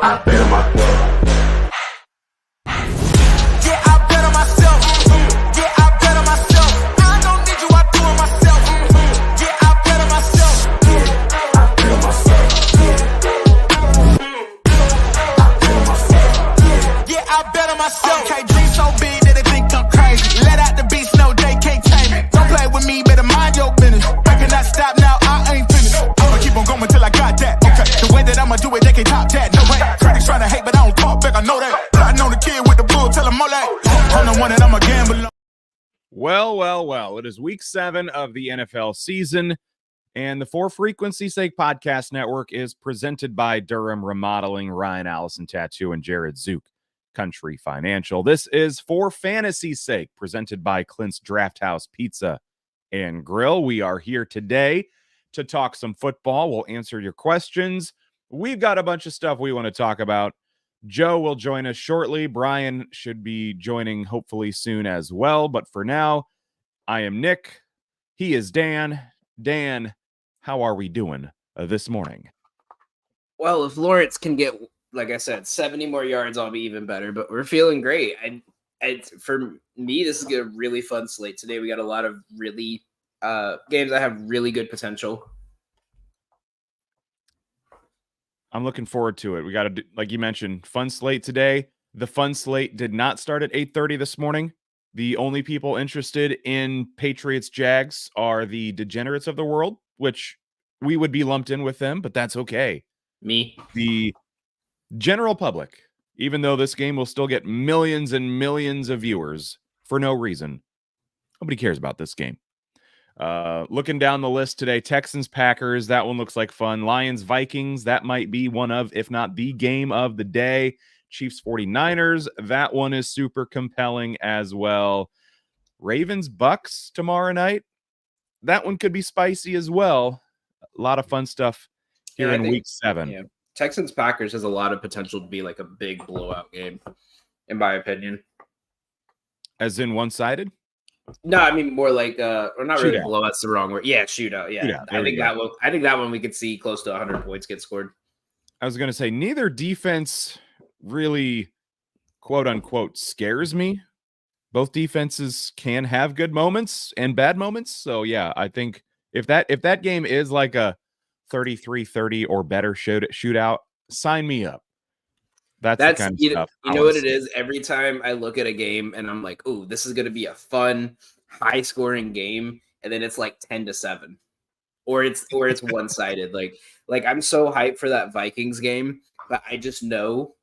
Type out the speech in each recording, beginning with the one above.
I bet on myself. Yeah, I bet on myself. Yeah, I bet on myself. I don't need you, I do it myself. Yeah, I bet on myself. Yeah, I bet on myself. Yeah, I bet on myself. Okay, dream so big that they think I'm crazy. Let out the beast, no, they can't tame me. Don't play with me, better mind your business. I cannot stop now, I ain't finished. I'ma keep on going till I got that. Okay, the way that I'ma do it, they can't top that. No way. Critics trying to hate, but I don't talk back, I know that. I know the kid with the bull, tell him all that. I'm the one that I'ma gamble on. Well. It is week 7 of the NFL season, and the For Frequency's Sake Podcast Network is presented by Durham Remodeling, Ryan Allison Tattoo, and Jared Zook Country Financial. This is For Fantasy's Sake, presented by Clint's Draft House Pizza and Grill. We are here today to talk some football. We'll answer your questions. We've got a bunch of stuff we want to talk about. Joe will join us shortly. Brian should be joining hopefully soon as well. But for now, I am Nick. He is Dan. Dan, how are we doing this morning? Well, if Lawrence can get, like I said, 70 more yards, I'll be even better. But we're feeling great. For me, this is a really fun slate today. We got a lot of really games that have really good potential. I'm looking forward to it. We got to, like you mentioned, fun slate today. The fun slate did not start at 8:30 this morning. The only people interested in Patriots Jags are the degenerates of the world, which we would be lumped in with them, but that's okay. Me. The general public, even though this game will still get millions and millions of viewers for no reason, nobody cares about this game. Looking down the list today, Texans, Packers, that one looks like fun. Lions, Vikings, that might be one of, if not the game of the day. Chiefs, 49ers, that one is super compelling as well. Ravens, Bucks tomorrow night, that one could be spicy as well. A lot of fun stuff here in week 7. Yeah. Texans, Packers has a lot of potential to be like a big blowout game, in my opinion. As in one-sided? No, I mean more like or not really Shootout. blowout's the wrong word. Yeah, shootout. Yeah. Shootout, I think that one we could see close to 100 points get scored. I was going to say neither defense really quote unquote scares me. Both defenses can have good moments and bad moments. So yeah, I think if that game is like a 33-30 or better shootout, sign me up. That's the kind of stuff. You know what it is? Every time I look at a game and I'm like, "Oh, this is going to be a fun, high-scoring game," and then it's like 10-7, or it's one-sided. Like I'm so hyped for that Vikings game, but I just know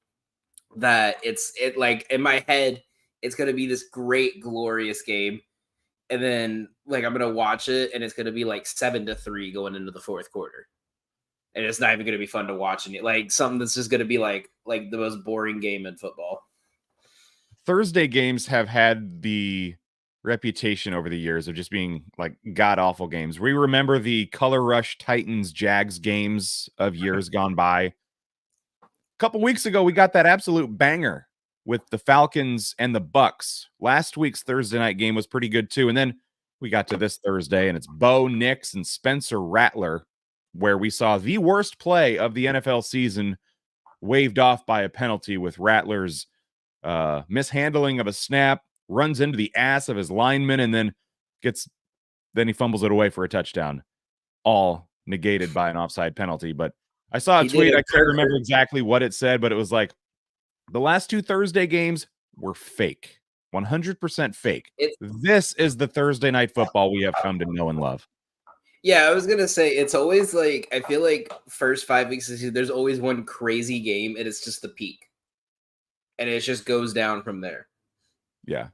that it like in my head, it's going to be this great, glorious game, and then like I'm going to watch it, and it's going to be like 7-3 going into the fourth quarter. And it's not even going to be fun to watch. And like something that's just going to be like the most boring game in football. Thursday games have had the reputation over the years of just being like god-awful games. We remember the Color Rush Titans Jags games of years gone by. A couple weeks ago, we got that absolute banger with the Falcons and the Bucks. Last week's Thursday night game was pretty good too. And then we got to this Thursday, and it's Bo Nix and Spencer Rattler, where we saw the worst play of the NFL season waved off by a penalty with Rattler's mishandling of a snap, runs into the ass of his lineman, and then he fumbles it away for a touchdown, all negated by an offside penalty. But I saw a tweet. I can't remember exactly what it said, but it was like the last 2 Thursday games were fake, 100% fake. This is the Thursday night football we have come to know and love. Yeah, I was going to say, it's always like, I feel like first 5 weeks of the season, there's always one crazy game, and it's just the peak. And it just goes down from there. Yeah.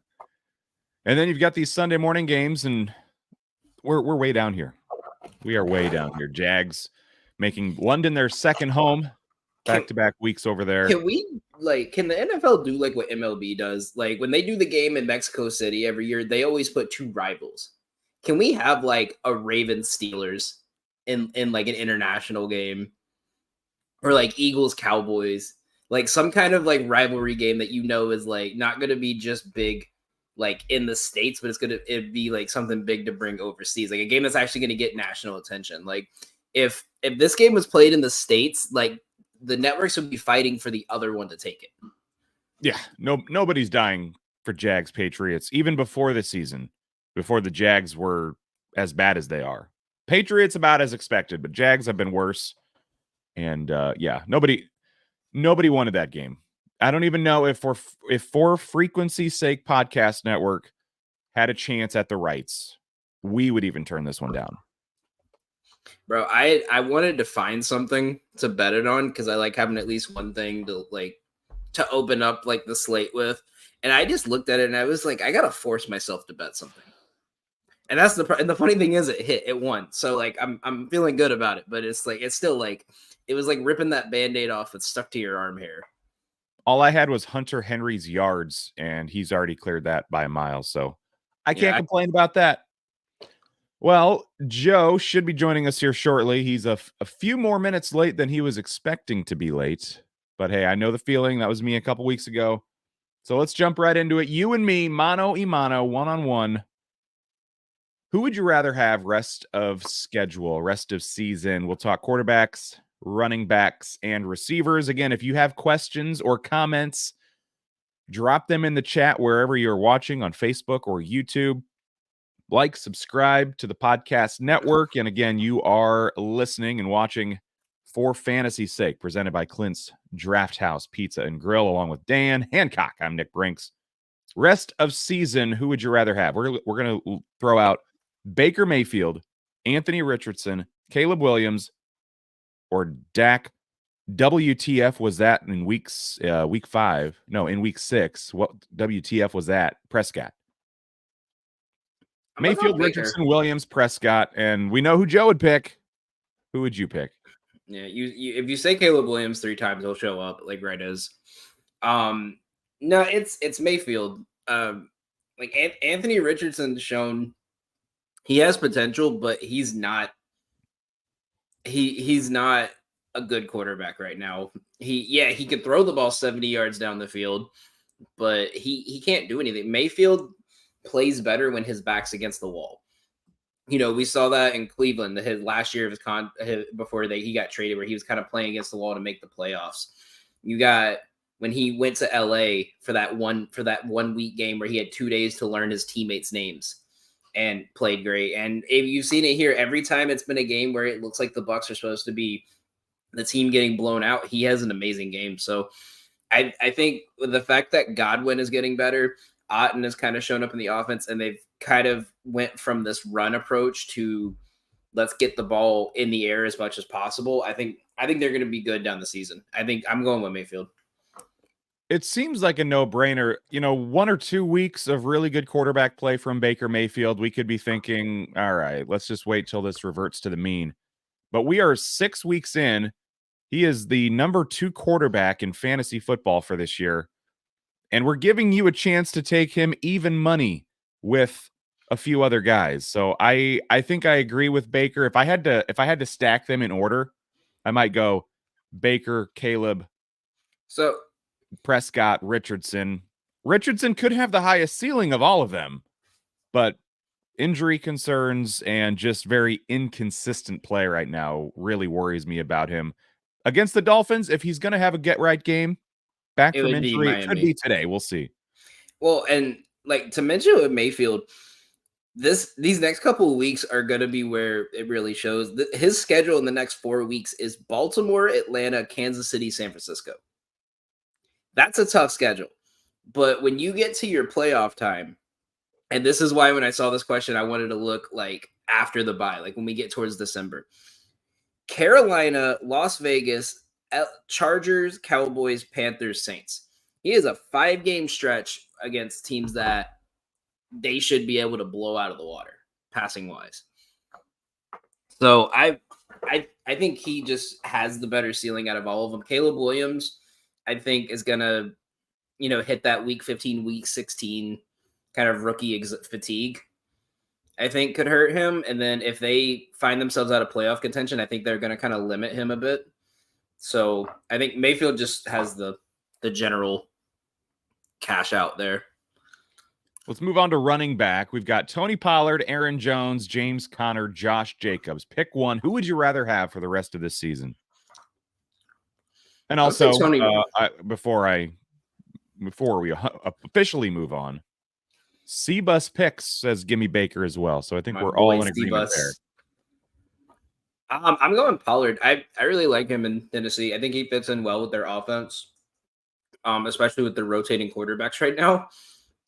And then you've got these Sunday morning games, and we're way down here. We are way down here. Jags making London their second home, back-to-back weeks over there. Can the NFL do like what MLB does? Like when they do the game in Mexico City every year, they always put 2 rivals. Can we have like a Ravens Steelers in like an international game, or like Eagles Cowboys, like some kind of like rivalry game that is like not going to be just big like in the States, but it'd be like something big to bring overseas, like a game that's actually going to get national attention. Like if this game was played in the States, like the networks would be fighting for the other one to take it. Yeah, nobody's dying for Jags Patriots, even before the season, before the Jags were as bad as they are. Patriots about as expected, but Jags have been worse. And yeah, nobody wanted that game. I don't even know if for frequency's sake podcast network had a chance at the rights, we would even turn this one down. Bro, I wanted to find something to bet it on because I like having at least one thing to open up like the slate with. And I just looked at it and I was like, I gotta force myself to bet something. And that's and the funny thing is it won. So like I'm feeling good about it, but it's still like it was like ripping that band-aid off that's stuck to your arm hair. All I had was Hunter Henry's yards, and he's already cleared that by a mile. So I can't complain about that. Well, Joe should be joining us here shortly. He's a few more minutes late than he was expecting to be late. But hey, I know the feeling. That was me a couple weeks ago. So let's jump right into it. You and me, mano y mano, one-on-one. Who would you rather have rest of schedule, rest of season? We'll talk quarterbacks, running backs, and receivers. Again, if you have questions or comments, drop them in the chat wherever you're watching on Facebook or YouTube. Like, subscribe to the podcast network. And again, you are listening and watching For Fantasy's Sake, presented by Clint's Draft House Pizza and Grill, along with Dan Hancock. I'm Nick Brinks. Rest of season, who would you rather have? We're going to throw out Baker Mayfield, Anthony Richardson, Caleb Williams, or Dak. WTF was that in week 5? No, in week 6. What WTF was that? Prescott. Mayfield, Richardson, Williams, Prescott, and we know who Joe would pick. Who would you pick? Yeah, you if you say Caleb Williams 3 times, he'll show up like right as. No, it's Mayfield. Like Anthony Richardson's shown he has potential, but he's not. He's not a good quarterback right now. He could throw the ball 70 yards down the field, but he can't do anything. Mayfield plays better when his back's against the wall. You know, we saw that in Cleveland, his last year of before he got traded, where he was kind of playing against the wall to make the playoffs. You got when he went to LA for that 1 week game where he had 2 days to learn his teammates' names and played great. And if you've seen it here, every time it's been a game where it looks like the Bucs are supposed to be the team getting blown out, he has an amazing game. So I think with the fact that Godwin is getting better, Otten has kind of shown up in the offense, and they've kind of went from this run approach to let's get the ball in the air as much as possible. I think they're going to be good down the season. I think I'm going with Mayfield. It seems like a no-brainer. 1 or 2 weeks of really good quarterback play from Baker Mayfield, we could be thinking, all right, let's just wait till this reverts to the mean. But we are 6 weeks in. He is the number 2 quarterback in fantasy football for this year. And we're giving you a chance to take him even money with a few other guys. So I think I agree with Baker. If I had to stack them in order, I might go Baker, Caleb, so Prescott, Richardson. Richardson could have the highest ceiling of all of them, but injury concerns and just very inconsistent play right now really worries me about him. Against the Dolphins, if he's going to have a get-right game, back from injury, it could be today. We'll see. Well, and like to mention with Mayfield, these next couple of weeks are going to be where it really shows. His schedule in the next 4 weeks is Baltimore, Atlanta, Kansas City, San Francisco. That's a tough schedule. But when you get to your playoff time, and this is why when I saw this question, I wanted to look like after the bye, like when we get towards December. Carolina, Las Vegas, Chargers, Cowboys, Panthers, Saints. He has a 5-game stretch against teams that they should be able to blow out of the water, passing wise. So I think he just has the better ceiling out of all of them. Caleb Williams, I think, is gonna, hit that week 15, week 16 kind of rookie fatigue. I think could hurt him. And then if they find themselves out of playoff contention, I think they're going to kind of limit him a bit. So I think Mayfield just has the general cash out there. Let's move on to running back. We've got Tony Pollard, Aaron Jones, James Conner, Josh Jacobs. Pick one. Who would you rather have for the rest of this season? And I'll say also, Tony. before we officially move on, C-Bus Picks says gimme Baker as well. So I think My we're all boy in agreement there. Steve-Bus. I'm going Pollard. I really like him in Tennessee. I think he fits in well with their offense, especially with the rotating quarterbacks right now.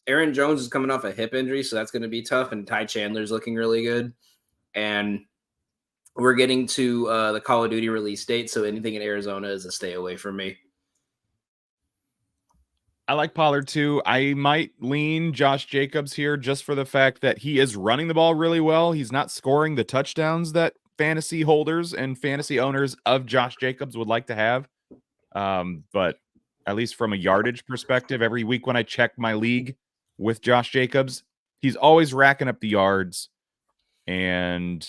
Aaron Jones is coming off a hip injury, so that's going to be tough. And Ty Chandler's looking really good. And we're getting to the Call of Duty release date, so anything in Arizona is a stay away from me. I like Pollard too. I might lean Josh Jacobs here just for the fact that he is running the ball really well. He's not scoring the touchdowns that fantasy holders and fantasy owners of Josh Jacobs would like to have. But at least from a yardage perspective, every week when I check my league with Josh Jacobs, he's always racking up the yards. And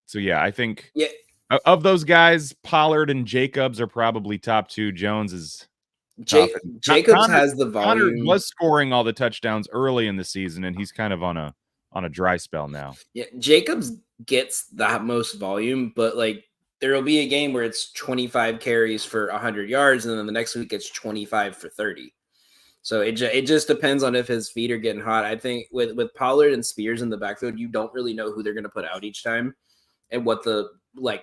so, yeah, I think of those guys, Pollard and Jacobs are probably top two. Jones is Jacobs has the volume. Connor was scoring all the touchdowns early in the season, and he's kind of on a dry spell now. Yeah, Jacobs gets that most volume, but like there will be a game where it's 25 carries for 100 yards, and then the next week it's 25 for 30. So it just depends on if his feet are getting hot. I think with Pollard and Spears in the backfield, you don't really know who they're going to put out each time, and what the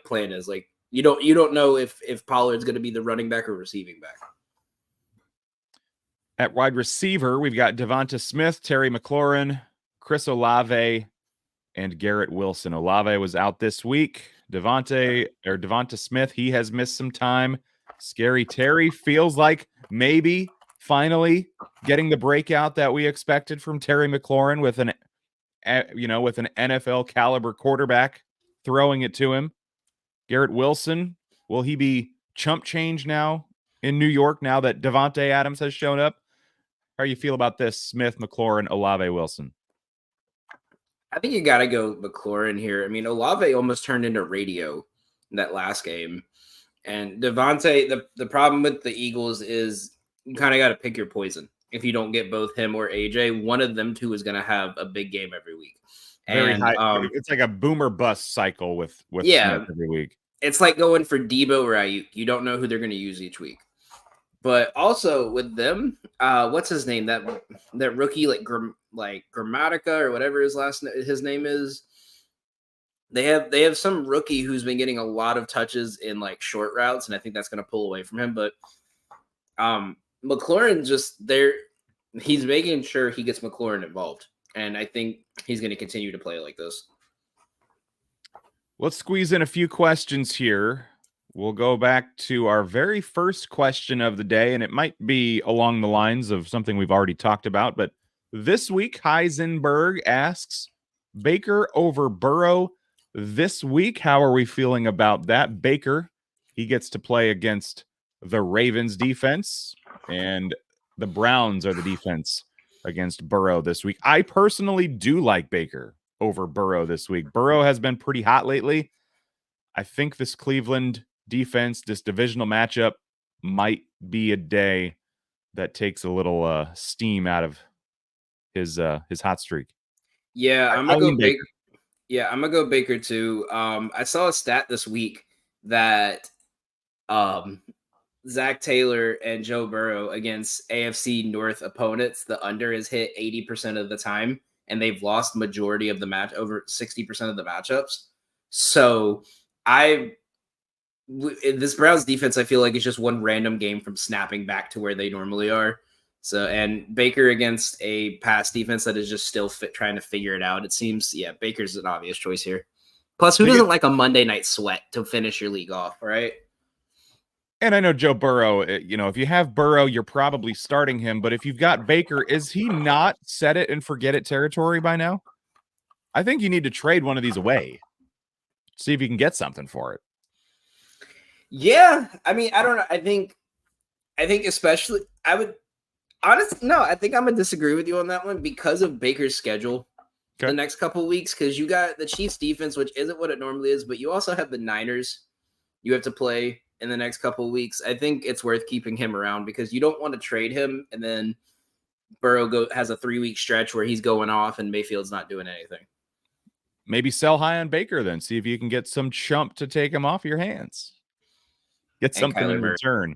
plan is. Like you don't know if Pollard's going to be the running back or receiving back. At wide receiver, we've got Devonta Smith, Terry McLaurin, Chris Olave, and Garrett Wilson. Olave was out this week. Devonta Smith, he has missed some time. Scary Terry feels like maybe finally getting the breakout that we expected from Terry McLaurin with an NFL caliber quarterback throwing it to him. Garrett Wilson, will he be chump change now in New York now that Devontae Adams has shown up? How do you feel about this? Smith, McLaurin, Olave, Wilson. I think you got to go McLaurin here. I mean, Olave almost turned into radio in that last game. And Devontae, the problem with the Eagles is you kind of got to pick your poison. If you don't get both him or AJ, one of them two is going to have a big game every week. Very high. It's like a boomer bust cycle with Smith every week. It's like going for Debo or Ayuk. You don't know who they're going to use each week. But also with them, what's his name? That rookie, like Grammatica or whatever his name is. They have some rookie who's been getting a lot of touches in like short routes, and I think that's going to pull away from him. But McLaurin he's making sure he gets McLaurin involved, and I think he's going to continue to play like this. Let's squeeze in a few questions here. We'll go back to our very first question of the day, and it might be along the lines of something we've already talked about. But this week, Heisenberg asks, Baker over Burrow this week. How are we feeling about that? Baker, he gets to play against the Ravens defense, and the Browns are the defense against Burrow this week. I personally do like Baker over Burrow this week. Burrow has been pretty hot lately. I think this Cleveland defense, this divisional matchup, might be a day that takes a little steam out of his hot streak. Yeah, I'm gonna go Baker. Yeah, I'm gonna go Baker too. I saw a stat this week that Zach Taylor and Joe Burrow against AFC North opponents, the under is hit 80% of the time, and they've lost majority of the match, over 60% of the matchups. So this Browns defense, I feel like it's just one random game from snapping back to where they normally are. So, and Baker against a pass defense that is just still trying to figure it out. It seems, Baker's an obvious choice here. Plus, who doesn't like a Monday night sweat to finish your league off, right? And I know Joe Burrow, if you have Burrow, you're probably starting him. But if you've got Baker, is he not set it and forget it territory by now? I think you need to trade one of these away. See if you can get something for it. Yeah. I mean, I don't know. I think especially I think I'm going to disagree with you on that one because of Baker's schedule the next couple of weeks. Because you got the Chiefs defense, which isn't what it normally is, but you also have the Niners you have to play in the next couple of weeks. I think it's worth keeping him around because you don't want to trade him and then Burrow has a 3-week stretch where he's going off and Mayfield's not doing anything. Maybe sell high on Baker then. See if you can get some chump to take him off your hands. Get And something Kyler in Murray. return.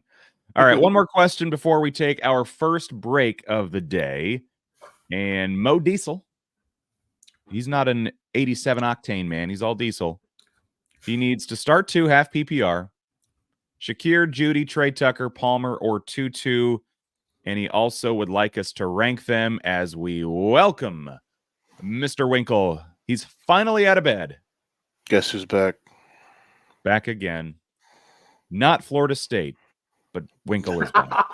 All right, one more question before we take our first break of the day. And Mo Diesel, he's not an 87 octane man. He's all diesel. He needs to start 2 half PPR. Shakir, Judy, Trey Tucker, Palmer, or Tutu. And he also would like us to rank them as we welcome Mr. Winkle. He's finally out of bed. Guess who's back? Back again. Not Florida State, but Winkle is back.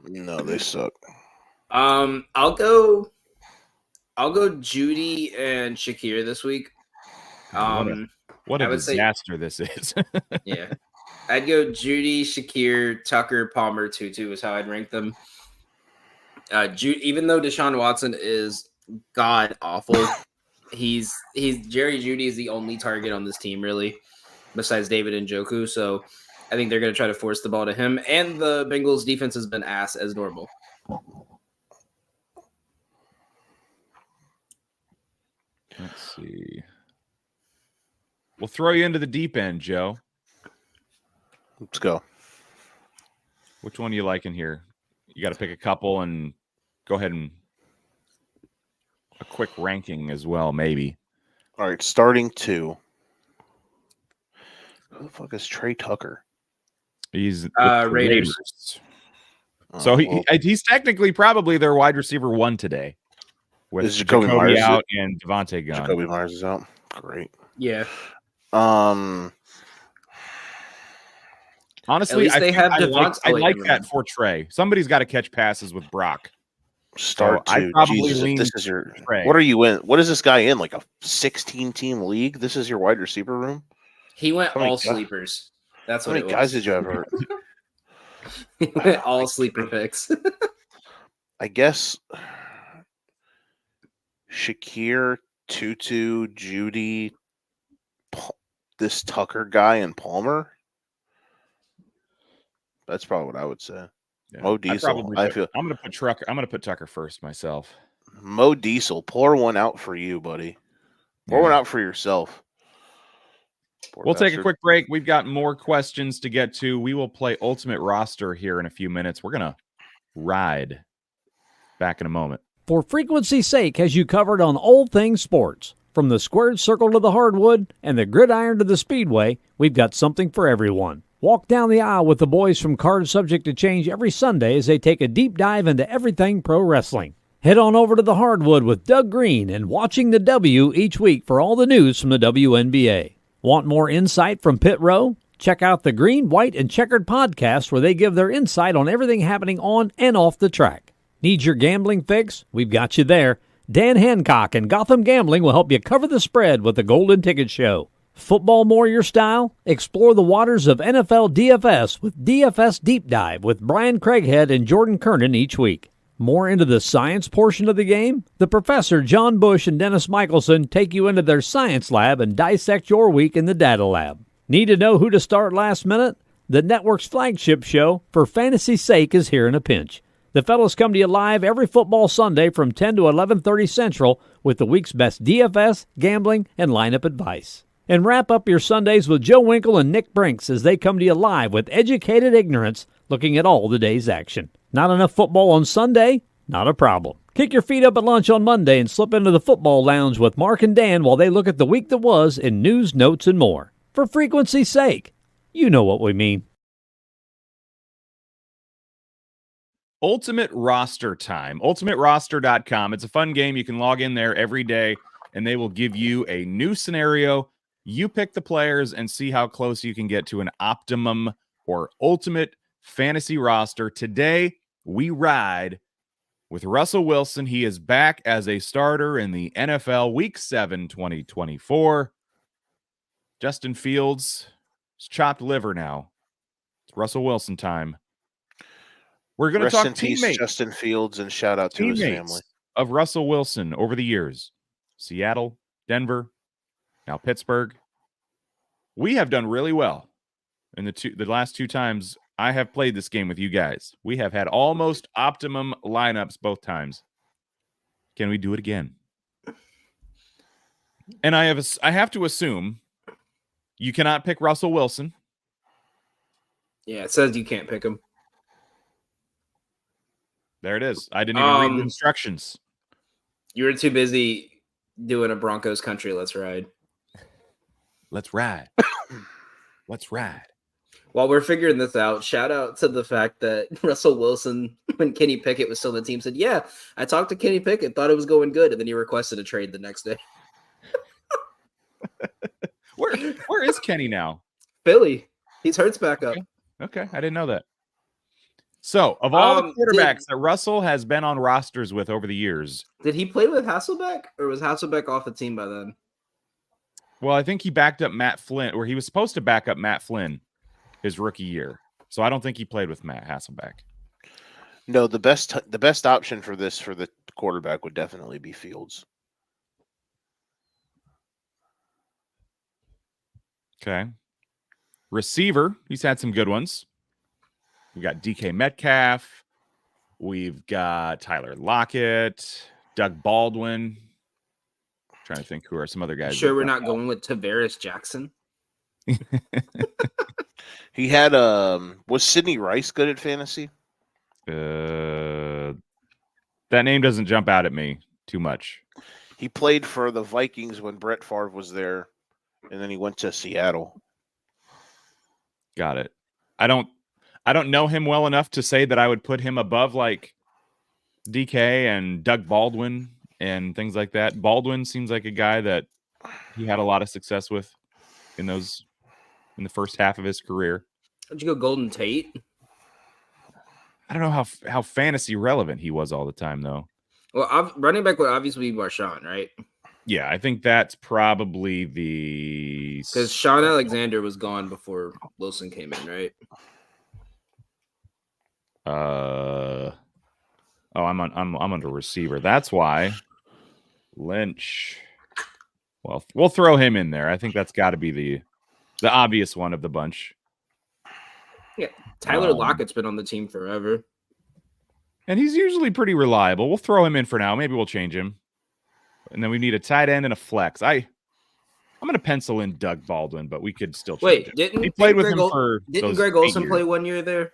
No, they suck. I'll go Judy and Shakir this week. What a I would say- disaster this is. Yeah. I'd go Judy, Shakir, Tucker, Palmer, Tutu is how I'd rank them. Even though Deshaun Watson is god awful, he's Jerry Judy is the only target on this team really, besides David Njoku. So I think they're going to try to force the ball to him. And the Bengals defense has been ass as normal. Let's see. We'll throw you into the deep end, Joe. Let's go. Which one do you like in here? You got to pick a couple and go ahead and a quick ranking as well, maybe. All right, starting 2. Who the fuck is Trey Tucker? He's with the Raiders. Oh, So well, he's technically probably their wide receiver 1 today. With Is Jacoby Jacoby Myers out and Devontae gone. Jacoby Myers is out. Great. Yeah. Honestly, least they have I Devontae like in that them. for Trey. Somebody's got to catch passes with Brock. Start So I 2. probably Jesus, if lean this is your. Trey. What are you in? What is this guy in? Like a 16-team league? This is your wide receiver room? He went How many all guys- sleepers. That's How what it many was. guys did you ever? He went all sleeper picks. I guess Shakir, Tutu, Judy, this Tucker guy, and Palmer. That's probably what I would say. Yeah. Mo Diesel. I'm going to put Tucker first myself. Mo Diesel, pour one out for you, buddy. Pour one Yeah. out for yourself. Poor We'll take a bastard. quick break. We've got more questions to get to. We will play Ultimate Roster here in a few minutes. We're going to ride. Back in a moment. For frequency's sake, has you covered on all things sports. From the squared circle to the hardwood and the gridiron to the speedway, we've got something for everyone. Walk down the aisle with the boys from Cards Subject to Change every Sunday as they take a deep dive into everything pro wrestling. Head on over to the hardwood with Doug Green and Watching the W each week for all the news from the WNBA. Want more insight from Pit Row? Check out the Green, White, and Checkered podcast where they give their insight on everything happening on and off the track. Need your gambling fix? We've got you there. Dan Hancock and Gotham Gambling will help you cover the spread with the Golden Ticket Show. Football more your style? Explore the waters of NFL DFS with DFS Deep Dive with Brian Craighead and Jordan Kernan each week. More into the science portion of the game? The Professor John Bush and Dennis Michelson take you into their science lab and dissect your week in the data lab. Need to know who to start last minute? The network's flagship show, For Fantasy's Sake, is here in a pinch. The fellas come to you live every football Sunday from 10 to 11:30 Central with the week's best DFS, gambling, and lineup advice. And wrap up your Sundays with Joe Winkle and Nick Brinks as they come to you live with educated ignorance, looking at all the day's action. Not enough football on Sunday? Not a problem. Kick your feet up at lunch on Monday and slip into the football lounge with Mark and Dan while they look at the week that was in news, notes, and more. For frequency's sake, you know what we mean. Ultimate Roster time. UltimateRoster.com. It's a fun game. You can log in there every day, and they will give you a new scenario. You pick the players and see how close you can get to an optimum or ultimate fantasy roster. Today, we ride with Russell Wilson. He is back as a starter in the NFL Week 7, 2024. Justin Fields is chopped liver now. It's Russell Wilson time. We're going to Rest talk in peace, teammates. Justin Fields, and shout out to his family. Of Russell Wilson over the years. Seattle, Denver, now Pittsburgh. We have done really well in the last 2 times I have played this game with you guys. We have had almost optimum lineups both times. Can we do it again? And I have to assume you cannot pick Russell Wilson. Yeah, it says you can't pick him. There it is. I didn't even read the instructions. You were too busy doing a Broncos country. Let's ride. Let's ride. Let's ride. While we're figuring this out, shout out to the fact that Russell Wilson, when Kenny Pickett was still on the team, said, "Yeah, I talked to Kenny Pickett, thought it was going good," and then he requested a trade the next day. Where is Kenny now? Philly. He's Hurts back up. Okay, I didn't know that. So, of all the quarterbacks that Russell has been on rosters with over the years, did he play with Hasselbeck, or was Hasselbeck off the team by then? Well, I think he backed up Matt Flynn, or he was supposed to back up Matt Flynn his rookie year. So I don't think he played with Matt Hasselbeck. No, the best option for the quarterback would definitely be Fields. Okay. Receiver, he's had some good ones. We got DK Metcalf. We've got Tyler Lockett, Doug Baldwin. Trying to think who are some other guys. Sure, we're not going with Tavares Jackson. He had was Sidney Rice good at fantasy? That name doesn't jump out at me too much. He played for the Vikings when Brett Favre was there, and then he went to Seattle. Got it. I don't know him well enough to say that I would put him above like DK and Doug Baldwin and things like that. Baldwin seems like a guy that he had a lot of success with in the first half of his career. How'd you go Golden Tate? I don't know how fantasy relevant he was all the time, though. Well, running back would obviously be Marshawn, right? Yeah, I think that's probably the because Sean Alexander was gone before Wilson came in, right? I'm under receiver. That's why Lynch. Well, we'll throw him in there. I think that's got to be the obvious one of the bunch. Yeah, Tyler Lockett's been on the team forever. And he's usually pretty reliable. We'll throw him in for now. Maybe we'll change him. And then we need a tight end and a flex. I'm going to pencil in Doug Baldwin, but we could still change him. He played with him for Didn't Greg Olsen play 1 year there?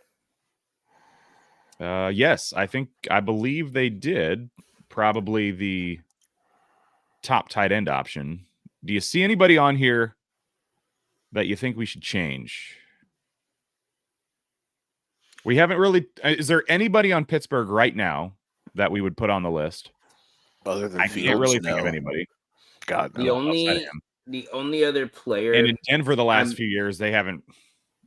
Yes, I believe they did. Probably the top tight end option. Do you see anybody on here that you think we should change? We haven't really. Is there anybody on Pittsburgh right now that we would put on the list? Other than I Fields, can't really think of anybody. God, no. The only other player, and in Denver the last few years, they haven't.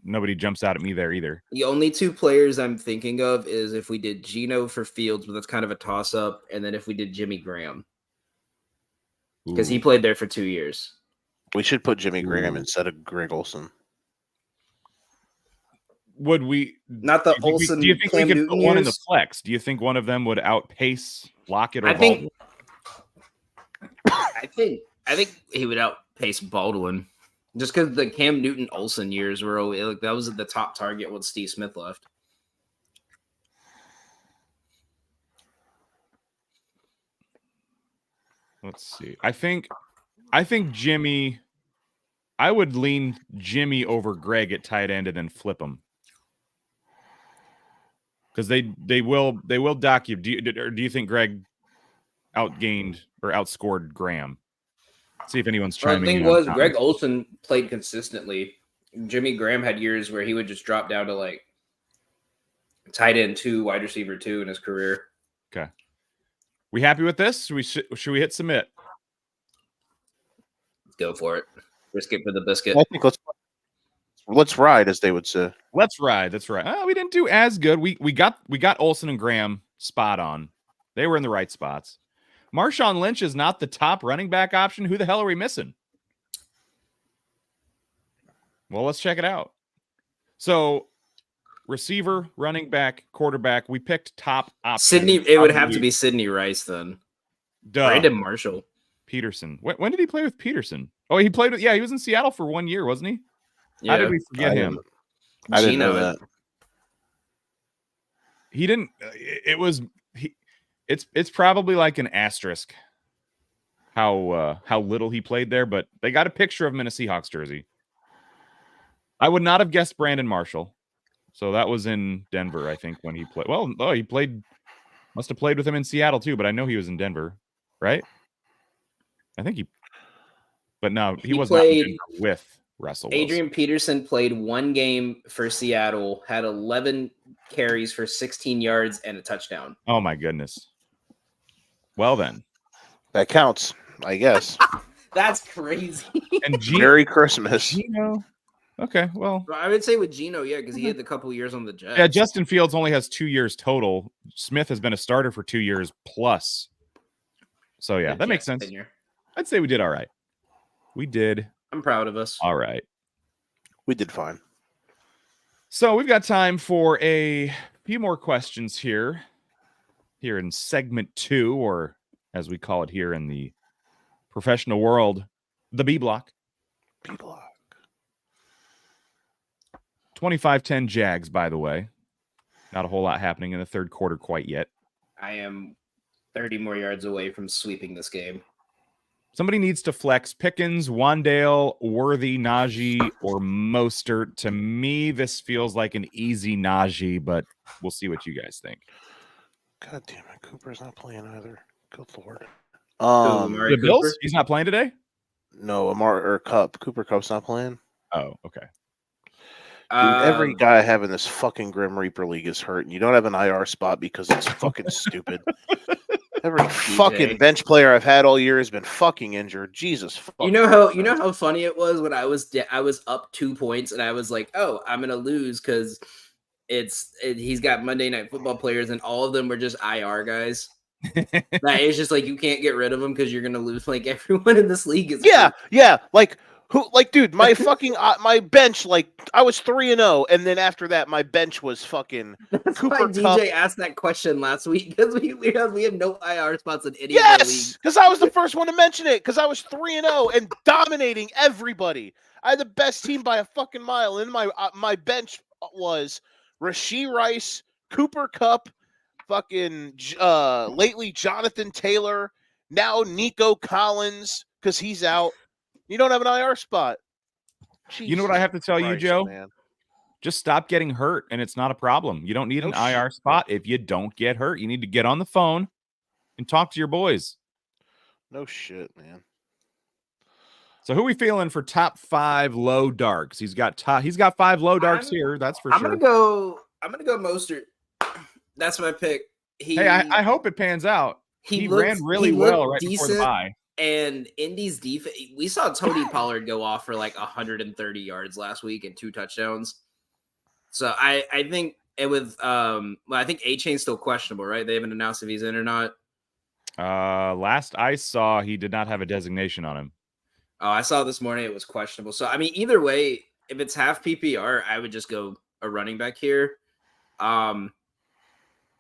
Nobody jumps out at me there either. The only two players I'm thinking of is if we did Geno for Fields, but that's kind of a toss-up, and then if we did Jimmy Graham. Because he played there for 2 years. We should put Jimmy Graham instead of Greg Olsen. Would we? Not the Olsen. Do you think we could put one in the flex? Do you think one of them would outpace Lockett or Baldwin? I think he would outpace Baldwin. Just because the Cam Newton Olsen years were like that was the top target when Steve Smith left. Let's see. I think Jimmy. I would lean Jimmy over Greg at tight end and then flip him because they will dock you. Do you think Greg outgained or outscored Graham? See if anyone's chiming in. The thing was, Greg Olsen played consistently. Jimmy Graham had years where he would just drop down to like tight end 2, wide receiver 2 in his career. Okay. We happy with this? Should we hit submit? Let's go for it. Risk it for the biscuit. I think let's ride, as they would say. Let's ride. That's right. Oh, we didn't do as good. We got Olsen and Graham spot on. They were in the right spots. Marshawn Lynch is not the top running back option. Who the hell are we missing? Well, let's check it out. So, receiver, running back, quarterback. We picked top option. It would have to be Sidney Rice then. Duh. Brandon Marshall. Peterson. When did he play with Peterson? Oh, he played with. Yeah, he was in Seattle for 1 year, wasn't he? Yeah. How did we forget him? I didn't know that. He didn't. It was. It's probably like an asterisk how little he played there, but they got a picture of him in a Seahawks jersey. I would not have guessed Brandon Marshall. So that was in Denver, I think, when he played. Well, oh, he must have played with him in Seattle too, but I know he was in Denver, right? I think but no, he was not in played Denver with Russell Wilson. Adrian Peterson played one game for Seattle, had 11 carries for 16 yards and a touchdown. Oh my goodness. Well then. That counts, I guess. That's crazy. And Merry Christmas. Gino. Okay, well. I would say with Gino, yeah, because he had a couple years on the Jets. Yeah, Justin Fields only has 2 years total. Smith has been a starter for 2 years plus. So yeah, that makes sense. Tenure. I'd say we did all right. We did. I'm proud of us. All right. We did fine. So we've got time for a few more questions here in segment 2, or as we call it here in the professional world, the B block. B block. 25-10 Jags, by the way. Not a whole lot happening in the third quarter quite yet. I am 30 more yards away from sweeping this game. Somebody needs to flex Pickens, Wandale, Worthy, Najee, or Mostert. To me, this feels like an easy Najee, but we'll see what you guys think. God damn it, Cooper's not playing either. Good lord. Amari The Bills? Cooper? He's not playing today? No, Cooper Cup's not playing. Oh, okay. Dude, every guy having this fucking Grim Reaper league is hurt, and you don't have an IR spot because it's fucking stupid. Every fucking bench player I've had all year has been fucking injured. Jesus. You know how funny it was when I was up 2 points and I was like, oh, I'm gonna lose because he's got Monday Night Football players and all of them were just IR guys. That is just like you can't get rid of them because you're gonna lose. Like everyone in this league is yeah. Like dude, my fucking my bench, like I was 3-0, and then after that, my bench was fucking. That's Cooper why DJ asked that question last week because we have no IR spots in any of the leagues. Because I was the first one to mention it. Because I was 3-0 and dominating everybody. I had the best team by a fucking mile, and my bench was Rashee Rice, Cooper Kupp, fucking lately Jonathan Taylor, now Nico Collins because he's out. You don't have an IR spot. Jesus You know what I have to tell you, Joe? man. Just stop getting hurt, and it's not a problem. You don't need an IR spot if you don't get hurt. You need to get on the phone and talk to your boys. No shit, man. So who are we feeling for top 5 low darks? He's got 5 low darks here. That's for sure. I'm gonna go Mostert. That's my pick. I hope it pans out. He ran really well right before the bye. And Indy's defense, we saw Tony Pollard go off for like 130 yards last week and 2 touchdowns. So I think I think A-Chain's still questionable, right? They haven't announced if he's in or not. Last I saw, he did not have a designation on him. Oh, I saw this morning it was questionable. So I mean, either way, if it's half PPR, I would just go a running back here.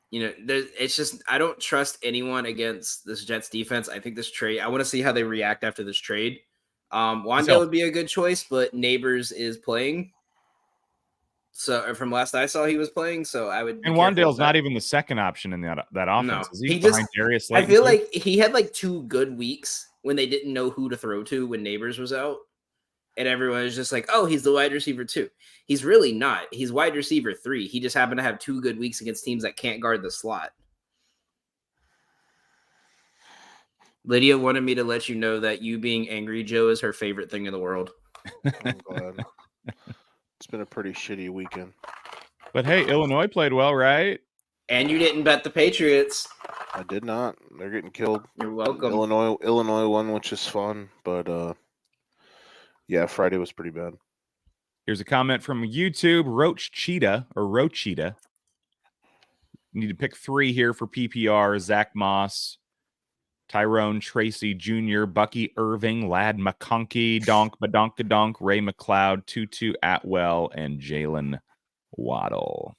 It's just I don't trust anyone against this Jets defense. I think this trade, I want to see how they react after this trade. Wandale would be a good choice, but Neighbors is playing. So from last I saw, he was playing. So I would. And Wandale's not even the second option in that offense. No, Is he behind Darius Slayton? I feel like he had like 2 good weeks when they didn't know who to throw to when Neighbors was out. And everyone was just like, oh, he's the wide receiver 2. He's really not. He's wide receiver 3. He just happened to have 2 good weeks against teams that can't guard the slot. Lydia wanted me to let you know that you being angry, Joe, is her favorite thing in the world. I'm glad. It's been a pretty shitty weekend. But hey, Illinois played well, right? And you didn't bet the Patriots. I did not. They're getting killed. You're welcome. Illinois won, which is fun, but yeah, Friday was pretty bad. Here's a comment from YouTube, Roachita. You need to pick 3 here for PPR. Zach Moss, Tyrone Tracy Jr., Bucky Irving, Lad McConkey, Donk Badonkadonk, Ray McLeod, Tutu Atwell, and Jalen Waddle.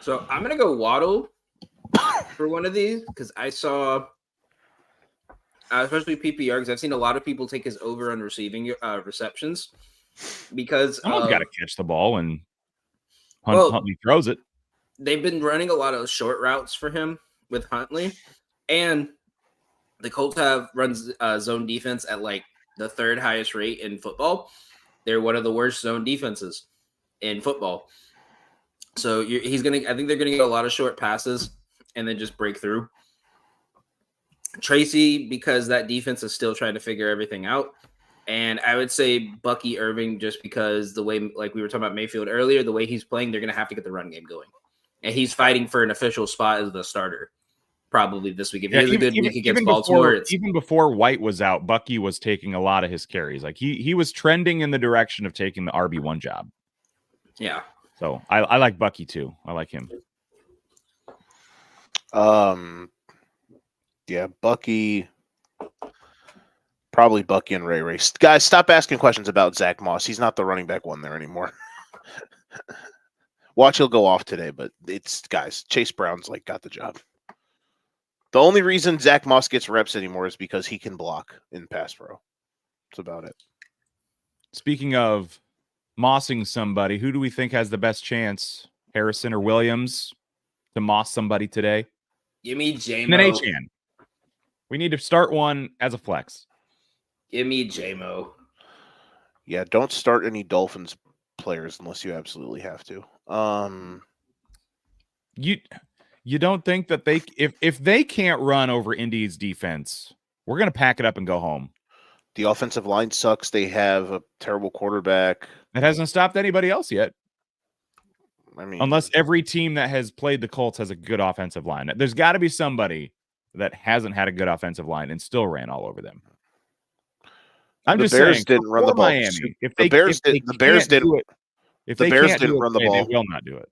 So I'm going to go Waddle for one of these because I saw, especially PPR, because I've seen a lot of people take his over on receiving receptions because Someone's got to catch the ball when Huntley throws it. They've been running a lot of short routes for him with Huntley, and the Colts have runs zone defense at like the 3rd highest rate in football. They're one of the worst zone defenses in football. So I think they're gonna get a lot of short passes and then just break through. Tracy, because that defense is still trying to figure everything out. And I would say Bucky Irving, just because the way, like we were talking about Mayfield earlier, the way he's playing, they're going to have to get the run game going. And he's fighting for an official spot as the starter probably this week. If he has a good week against Baltimore. Even before White was out, Bucky was taking a lot of his carries. Like he was trending in the direction of taking the RB1 job. Yeah. So I like Bucky too. I like him. Yeah, Bucky. Probably Bucky and Ray. Guys, stop asking questions about Zach Moss. He's not the running back one there anymore. Watch, he'll go off today, but guys, Chase Brown's got the job. The only reason Zach Moss gets reps anymore is because he can block in pass pro. That's about it. Speaking of mossing somebody, who do we think has the best chance, Harrison or Williams, to moss somebody today? Give me J-Mo. And then H-Chan. We need to start one as a flex. Give me J-Mo. Yeah, don't start any Dolphins players unless you absolutely have to. You don't think that if they can't run over Indy's defense, we're going to pack it up and go home. The offensive line sucks. They have a terrible quarterback. It hasn't stopped anybody else yet. I mean, unless every team that has played the Colts has a good offensive line. There's got to be somebody that hasn't had a good offensive line and still ran all over them. I'm just saying, Bears didn't run the ball. Miami, The Bears didn't run the ball. They will not do it.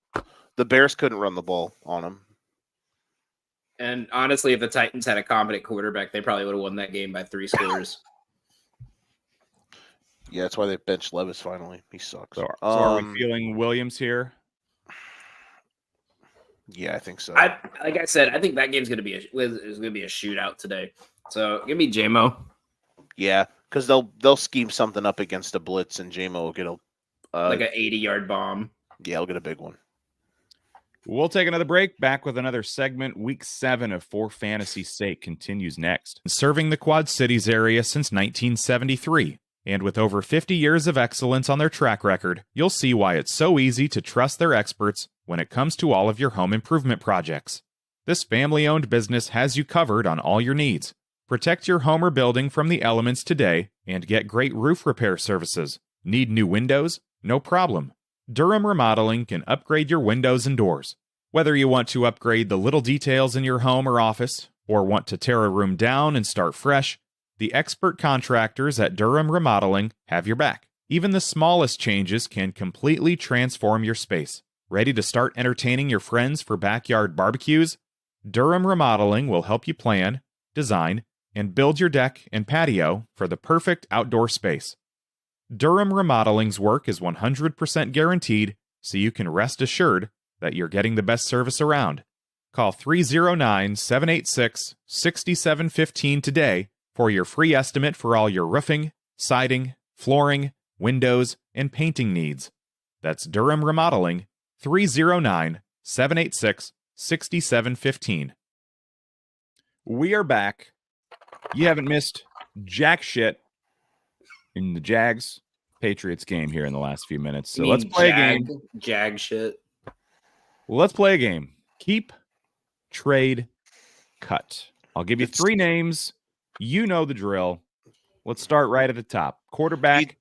The Bears couldn't run the ball on them. And honestly, if the Titans had a competent quarterback, they probably would have won that game by 3 scores. Yeah, that's why they benched Levis finally. He sucks. So are we feeling Williams here? Yeah, I think so. Like I said, I think that game's gonna be a shootout today. So give me J-Mo. Yeah, because they'll scheme something up against a blitz, and J-Mo will get like an 80-yard bomb. Yeah, he'll get a big one. We'll take another break. Back with another segment. Week 7 of For Fantasy's Sake continues next. Serving the Quad Cities area since 1973. And with over 50 years of excellence on their track record, you'll see why it's so easy to trust their experts when it comes to all of your home improvement projects. This family-owned business has you covered on all your needs. Protect your home or building from the elements today and get great roof repair services. Need new windows? No problem. Durham Remodeling can upgrade your windows and doors. Whether you want to upgrade the little details in your home or office, or want to tear a room down and start fresh, the expert contractors at Durham Remodeling have your back. Even the smallest changes can completely transform your space. Ready to start entertaining your friends for backyard barbecues? Durham Remodeling will help you plan, design, and build your deck and patio for the perfect outdoor space. Durham Remodeling's work is 100% guaranteed, so you can rest assured that you're getting the best service around. Call 309-786-6715 today for your free estimate for all your roofing, siding, flooring, windows, and painting needs. That's Durham Remodeling, 309-786-6715. We are back. You haven't missed jack shit in the Jags-Patriots game here in the last few minutes. So let's play a game. Jag shit. Well, let's play a game. Keep, trade, cut. I'll give you 3 names. You know the drill. Let's start right at the top. Quarterback.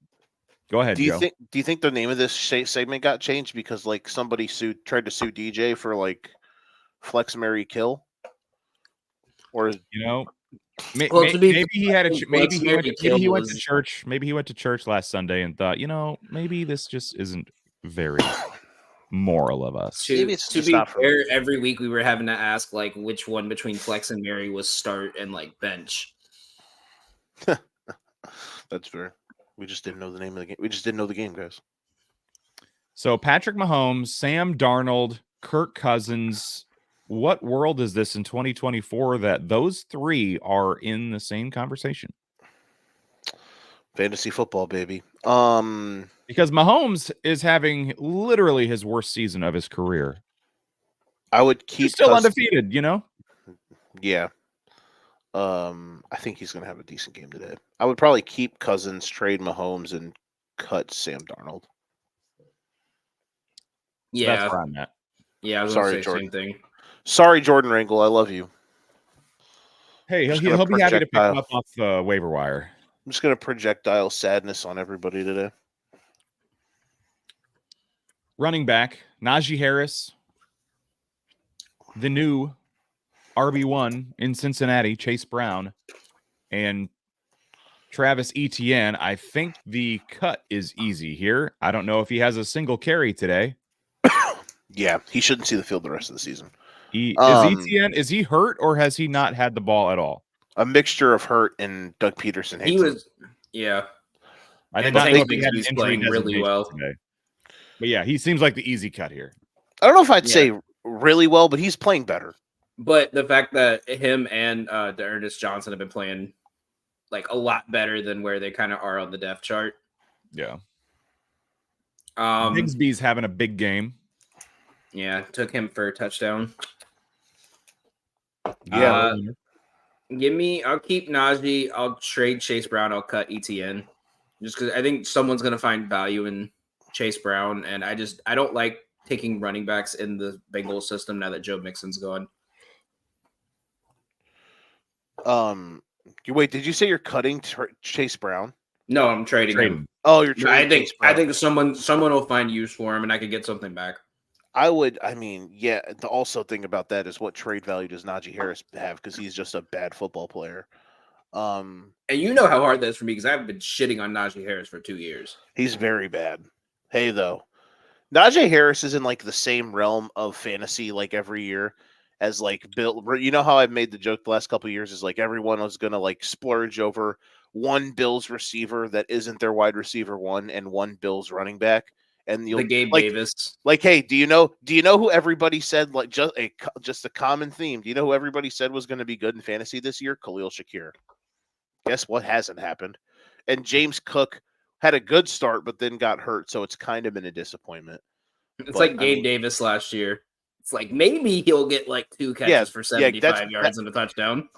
Go ahead, Joe. Do you think the name of this segment got changed because somebody tried to sue DJ for flex, marry, kill? Or maybe he had a maybe he went to church. Maybe he went to church last Sunday and thought, maybe this just isn't very moral of us. To be fair, every week we were having to ask which one between flex and marry was start and bench. That's fair. We just didn't know the name of the game. We just didn't know the game, guys. So Patrick Mahomes, Sam Darnold, Kirk Cousins. What world is this in 2024 that those 3 are in the same conversation? Fantasy football, baby. Because Mahomes is having literally his worst season of his career. I would keep He's still undefeated, Yeah. I think he's going to have a decent game today. I would probably keep Cousins, trade Mahomes, and cut Sam Darnold. Yeah, That's where I'm at. yeah. I was Sorry, gonna say Jordan. same thing. Sorry, Jordan Ringle. I love you. Hey, Just he'll gonna be happy to pick him projectile. up off the waiver wire. I'm just going to projectile sadness on everybody today. Running back, Najee Harris. The new RB1 in Cincinnati, Chase Brown. And Travis Etienne. I think the cut is easy here. I don't know if he has a single carry today. Yeah, he shouldn't see the field the rest of the season. Is Etienne, is he hurt or has he not had the ball at all? A mixture of hurt and Doug Peterson hates He him. was, yeah. I did And not know Tank if he had an Bigsby's injury playing really designation well. today. But yeah, he seems like the easy cut here. I don't know if I'd Yeah. say really well, but he's playing better. But the fact that him and Ernest Johnson have been playing like a lot better than where they kind of are on the depth chart. Yeah. Um, Bigsby's having a big game. yeah, took him for a touchdown. Yeah. I'll keep Najee. I'll trade Chase Brown. I'll cut ETN just because I think someone's going to find value in Chase Brown. And I don't like taking running backs in the Bengals system now that Joe Mixon's gone. Wait, did you say you're cutting Chase Brown? No, I'm trading him. Oh, you're trading Chase Brown. I think someone will find use for him and I could get something back. Yeah, the also thing about that is what trade value does Najee Harris have because he's just a bad football player. And you know how hard that is for me because I've been shitting on Najee Harris for 2 years. He's very bad. Hey, though, Najee Harris is in like the same realm of fantasy like every year as like Bill. You know how I've made the joke the last couple of years is like everyone was going to like splurge over one Bills receiver that isn't their wide receiver one and one Bills running back. And you'll The Gabe like, Davis. Like, hey, do you know who everybody said like just a common theme? Do you know who everybody said was going to be good in fantasy this year? Khalil Shakir. Guess what hasn't happened? And James Cook had a good start, but then got hurt, so it's kind of been a disappointment. It's like Gabe Davis last year. It's like maybe he'll get like 2 catches for 75 yards and a touchdown.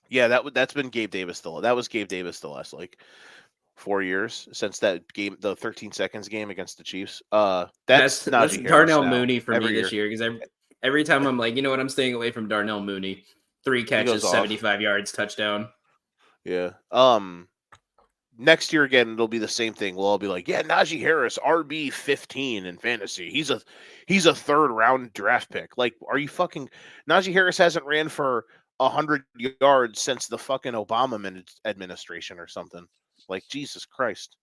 Yeah, that's been Gabe Davis that was Gabe Davis the last like 4 years since that game, the 13 seconds game against the Chiefs. That's Darnell Mooney for me this year because every time I'm like, you know what, I'm staying away from Darnell Mooney. 3 catches, 75 yards, touchdown. Yeah. Next year again, it'll be the same thing. We'll all be like, yeah, Najee Harris, RB 15 in fantasy. He's a third round draft pick. Like, are you fucking Najee Harris hasn't ran for 100 yards since the fucking Obama administration or something. Like, Jesus Christ.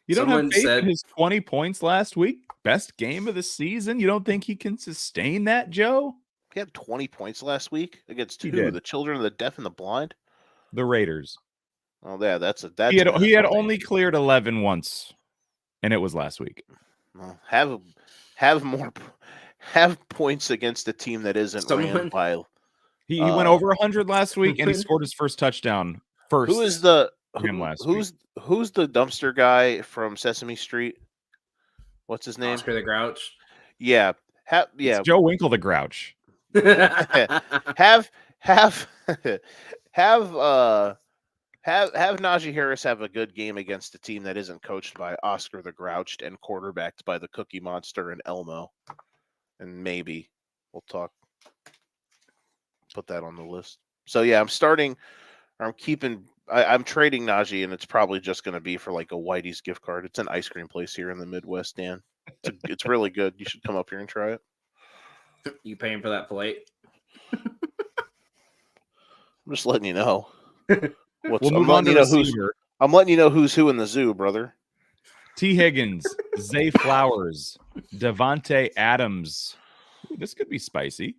You don't have faith in his 20 points last week? Best game of the season? You don't think he can sustain that, Joe? He had 20 points last week against who? The children of the deaf and the blind? The Raiders. Oh, yeah, that's he had only cleared 11 once, and it was last week. Well, have points against a team that isn't ran by. He went over 100 last week, and he scored his first touchdown. Who's the dumpster guy from Sesame Street? What's his name? Oscar the Grouch. Yeah, it's Joe Winkle the Grouch. have Najee Harris have a good game against a team that isn't coached by Oscar the Grouch and quarterbacked by the Cookie Monster and Elmo, and maybe we'll talk. Put that on the list. So yeah, I'm trading Najee, and it's probably just going to be for like a Whitey's gift card. It's an ice cream place here in the Midwest, Dan. It's really good. You should come up here and try it. You paying for that plate? I'm just letting you know. I'm letting you know who's who in the zoo, brother. T. Higgins, Zay Flowers, Devontae Adams. Ooh, this could be spicy.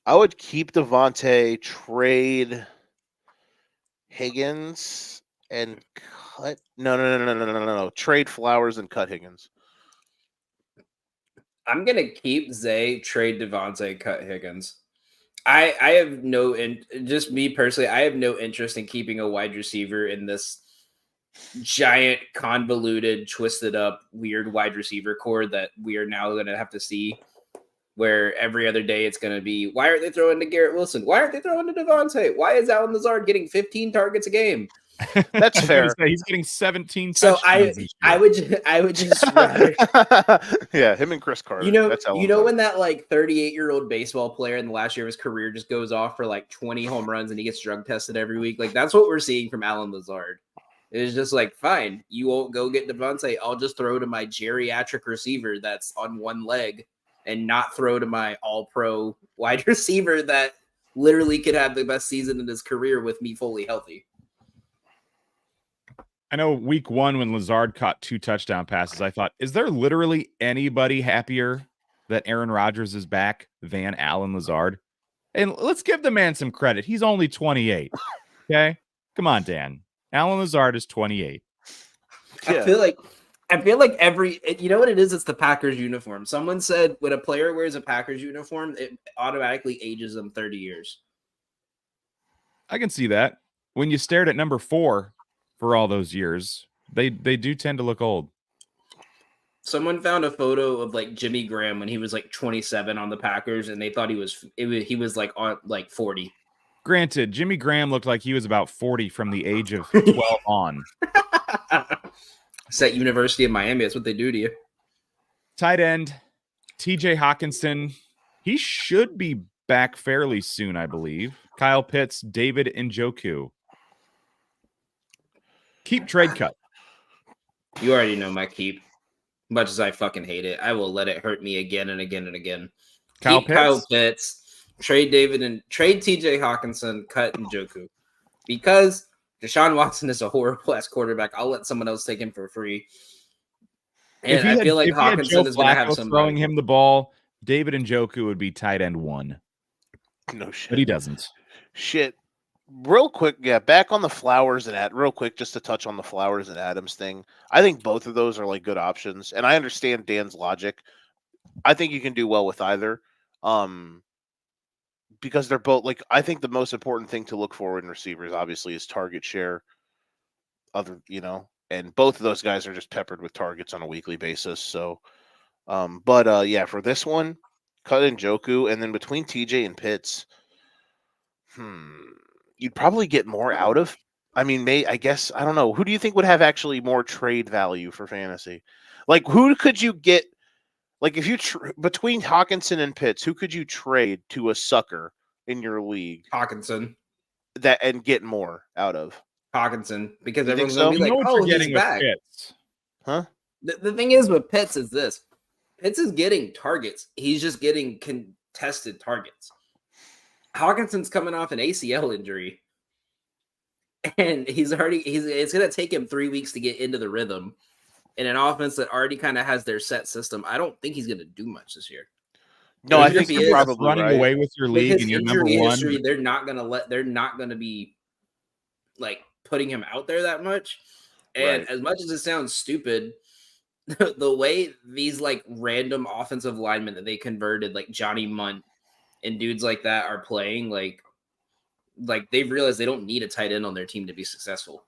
I would keep Devontae, trade Higgins, and cut. No. Trade Flowers and cut Higgins. I'm gonna keep Zay, trade Devontae, cut Higgins. I have just me personally, I have no interest in keeping a wide receiver in this giant, convoluted, twisted up, weird wide receiver core that we are now gonna have to see where every other day it's going to be, why aren't they throwing to Garrett Wilson? Why aren't they throwing to Devontae? Why is Allen Lazard getting 15 targets a game? That's fair. He's getting 17 So touchdowns this I would just rather, Yeah, him and Chris Carter. you know That's when that like 38-year-old baseball player in the last year of his career just goes off for like 20 home runs and he gets drug tested every week. Like that's what we're seeing from Allen Lazard. It's just like, fine, you won't go get Devontae. I'll just throw to my geriatric receiver that's on one leg and not throw to my all-pro wide receiver that literally could have the best season in his career with me fully healthy. I know week 1 when Lazard caught 2 touchdown passes, I thought, is there literally anybody happier that Aaron Rodgers is back than Allen Lazard? And let's give the man some credit. He's only 28. Okay? Come on, Dan. Allen Lazard is 28. Yeah. I feel like you know what it is? It's the Packers uniform. Someone said when a player wears a Packers uniform, it automatically ages them 30 years. I can see that. When you stared at number 4 for all those years, they do tend to look old. Someone found a photo of like Jimmy Graham when he was like 27 on the Packers, and they thought he was like on like 40. Granted, Jimmy Graham looked like he was about 40 from the age of 12 on. It's at University of Miami. That's what they do to you. Tight end, TJ Hawkinson. He should be back fairly soon, I believe. Kyle Pitts, David Njoku. Keep trade cut. You already know my keep. Much as I fucking hate it, I will let it hurt me again and again and again. Kyle Pitts, trade David and trade TJ Hawkinson, cut Njoku. Because Deshaun Watson is a horrible ass quarterback. I'll let someone else take him for free. And I feel like Hawkinson is going to have some throwing him the ball. David Njoku would be tight end 1. No shit. But he doesn't. Shit. Real quick, back on the Flowers and real quick, just to touch on the Flowers and Adams thing. I think both of those are like good options, and I understand Dan's logic. I think you can do well with either, because they're both like. I think the most important thing to look for in receivers, obviously, is target share. And both of those guys are just peppered with targets on a weekly basis. So, yeah, for this one, cut Njoku, and then between TJ and Pitts, you'd probably get more out of. I mean, I guess, I don't know. Who do you think would have actually more trade value for fantasy? Like, who could you get? Like, if you between Hawkinson and Pitts, who could you trade to a sucker in your league? Hawkinson. And get more out of Hawkinson, because you everyone's going to be like, oh, he's back. Pitts. Huh? The thing is with Pitts is this. Pitts is getting targets. He's just getting contested targets. Hawkinson's coming off an ACL injury. And it's going to take him 3 weeks to get into the rhythm. In an offense that already kind of has their set system, I don't think he's going to do much this year. No, I think you're probably running away with your league and you're number 1. History, they're not going to be like putting him out there that much. And as much as it sounds stupid, the way these like random offensive linemen that they converted, like Johnny Munt and dudes like that, are playing, like they've realized they don't need a tight end on their team to be successful.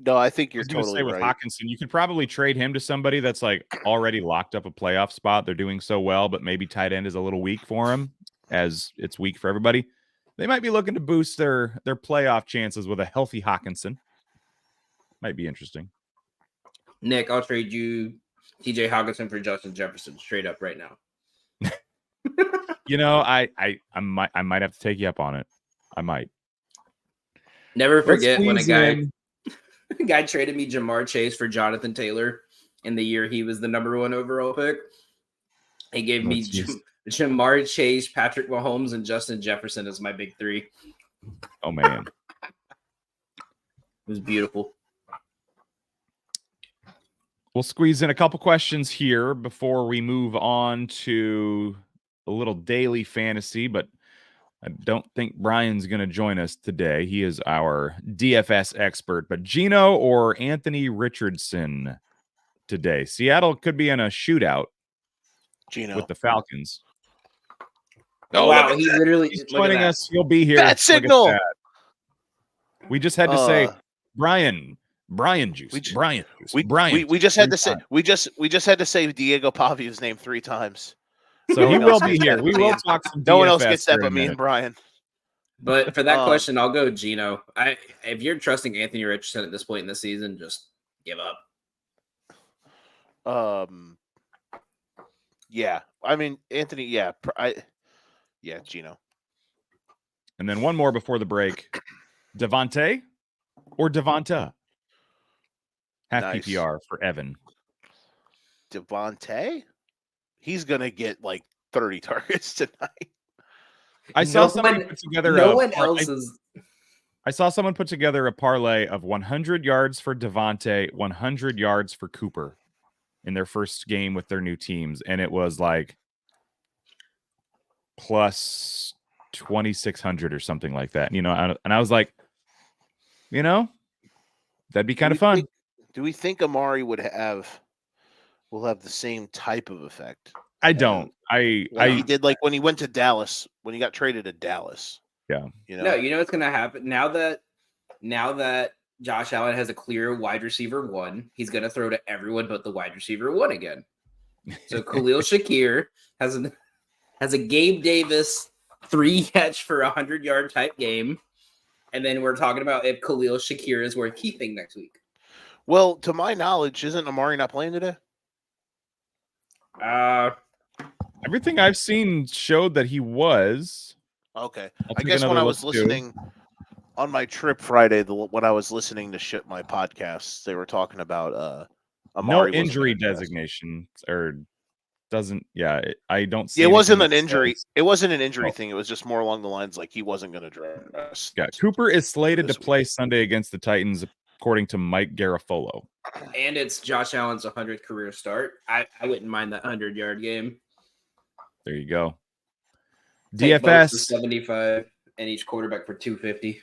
No, I think you're totally say with right. Hawkinson, you could probably trade him to somebody that's like already locked up a playoff spot. They're doing so well, but maybe tight end is a little weak for him, as it's weak for everybody. They might be looking to boost their playoff chances with a healthy Hawkinson. Might be interesting. Nick, I'll trade you TJ Hawkinson for Justin Jefferson straight up right now. I might have to take you up on it. I might. Never forget when a guy traded me Jamar Chase for Jonathan Taylor in the year he was the number 1 overall pick. He gave me Jamar Chase, Patrick Mahomes, and Justin Jefferson as my big 3. Oh, man. It was beautiful. We'll squeeze in a couple questions here before we move on to a little daily fantasy, but I don't think Brian's going to join us today. He is our DFS expert. But Gino or Anthony Richardson today? Seattle could be in a shootout with the Falcons. Oh, wow. He's joining us. He'll be here. Bad signal. We just had to say, Brian, Brian juice. We ju- Brian juice. We Brian. we just had to Three say we just had to say Diego Pavia's name 3 times. So No he one will else be gets here. that We but will me. talk some No one DFS else gets that here in but a me and minute. Brian. But for that question, I'll go Gino. If you're trusting Anthony Richardson at this point in the season, just give up. Yeah. I mean, Anthony. Yeah. Gino. And then one more before the break. Devontae or Devonta? Half Nice. PPR for Evan. Devontae? He's gonna get like 30 targets tonight. I saw somebody put together I saw someone put together a parlay of 100 yards for Devontae, 100 yards for Cooper in their first game with their new teams, and it was like plus 2,600 or something like that. And I was like, that'd be kind of fun. Do we think Amari will have the same type of effect? I don't. He did like when he went to Dallas, when he got traded to Dallas. Yeah. No, you know what's gonna happen now that Josh Allen has a clear wide receiver 1, he's gonna throw to everyone but the wide receiver 1 again. So Khalil Shakir has a Gabe Davis 3-catch for 100-yard type game, and then we're talking about if Khalil Shakir is worth keeping next week. Well, to my knowledge, isn't Amari not playing today? Everything I've seen showed that he was. Okay. I guess when I was listening on my trip Friday, when I was listening to my podcasts, they were talking about Amari. No injury designation or doesn't. Yeah, I don't see. It wasn't an injury. It wasn't an injury thing. It was just more along the lines like he wasn't going to dress. Yeah, Cooper is slated to play Sunday against the Titans, according to Mike Garafolo. And it's Josh Allen's 100th career start. I wouldn't mind that 100-yard game. There you go. Take both for DFS 75 and each quarterback for 250.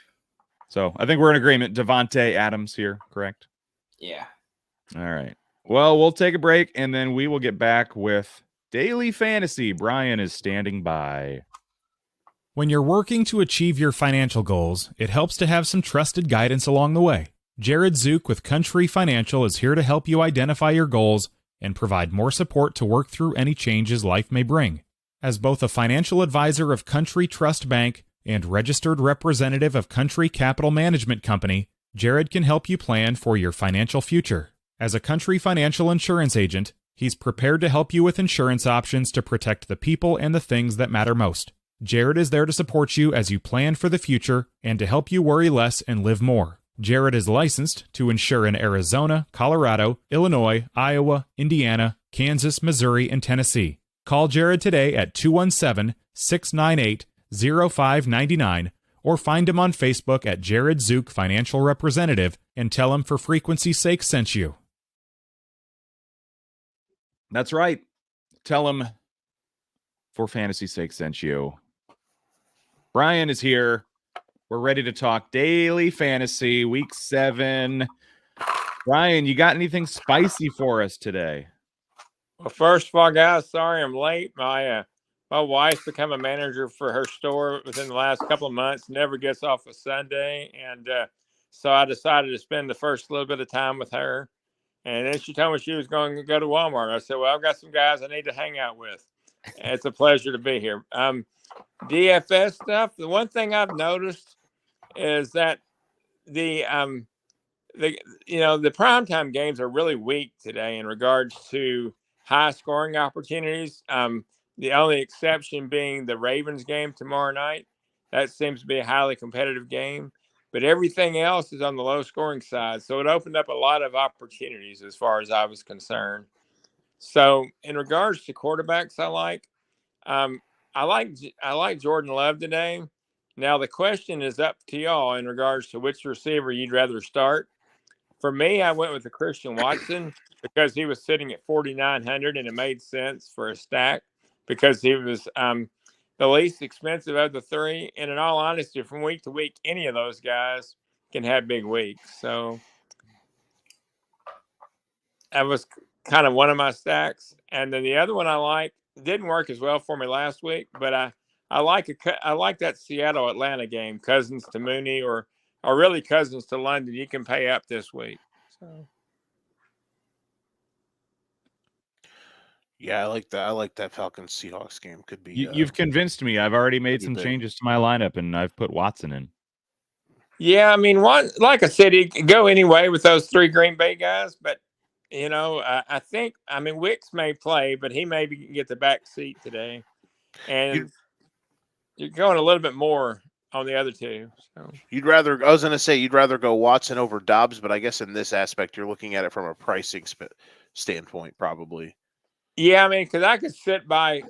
So I think we're in agreement. Devontae Adams here, correct? Yeah. All right. Well, we'll take a break and then we will get back with Daily Fantasy. Brian is standing by. When you're working to achieve your financial goals, it helps to have some trusted guidance along the way. Jared Zook with Country Financial is here to help you identify your goals and provide more support to work through any changes life may bring. As both a financial advisor of Country Trust Bank and registered representative of Country Capital Management Company, Jared can help you plan for your financial future. As a Country Financial insurance agent, he's prepared to help you with insurance options to protect the people and the things that matter most. Jared is there to support you as you plan for the future and to help you worry less and live more. Jared is licensed to insure in Arizona, Colorado, Illinois, Iowa, Indiana, Kansas, Missouri, and Tennessee. Call Jared today at 217-698-0599 or find him on Facebook at Jared Zook Financial Representative and tell him for frequency's sake sent you. That's right. Tell him for fantasy's sake sent you. Brian is here. We're ready to talk daily fantasy, week 7. Brian, you got anything spicy for us today? Well, first of all, guys, sorry I'm late. My wife's become a manager for her store within the last couple of months, never gets off a Sunday. And so I decided to spend the first little bit of time with her. And then she told me she was going to go to Walmart. I said, well, I've got some guys I need to hang out with. And it's a pleasure to be here. DFS stuff, the one thing I've noticed is that the primetime games are really weak today in regards to high scoring opportunities. The only exception being the Ravens game tomorrow night. That seems to be a highly competitive game, but everything else is on the low scoring side. So it opened up a lot of opportunities as far as I was concerned. So in regards to quarterbacks, I like Jordan Love today. Now the question is up to y'all in regards to which receiver you'd rather start. For me, I went with the Christian Watson because he was sitting at 4,900 and it made sense for a stack because he was the least expensive of the three. And in all honesty, from week to week, any of those guys can have big weeks. So that was kind of one of my stacks. And then the other one I like didn't work as well for me last week, but I like that Seattle Atlanta game, Cousins to Mooney or really Cousins to London. You can pay up this week. So Yeah, I like that. I like that Falcons Seahawks game. Could be. You've convinced me. I've already made some big. changes to my lineup, and I've put Watson in. yeah, I mean, like I said, he could go anyway with those 3 Green Bay guys, but you know, I think Wicks may play, but he maybe can get the back seat today, and you're going a little bit more on the other 2. So You'd rather. I was going to say you'd rather go Watson over Dobbs, but I guess in this aspect you're looking at it from a pricing standpoint, probably. yeah, I mean, because I could sit by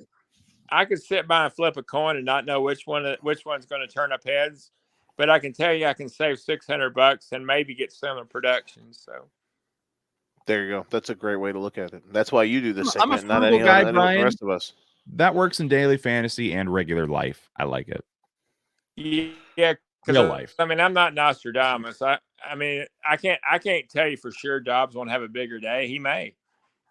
and flip a coin and not know which one's going to turn up heads, but I can tell you I can save $600 and maybe get similar production. So There you go. That's a great way to look at it. That's why you do this I'm a segment, not frugal any guy, of the Brian. rest of us. That works in daily fantasy and regular life. I like it. yeah, Real life. I mean, I'm not Nostradamus. I mean, I can't tell you for sure Dobbs won't have a bigger day. He may,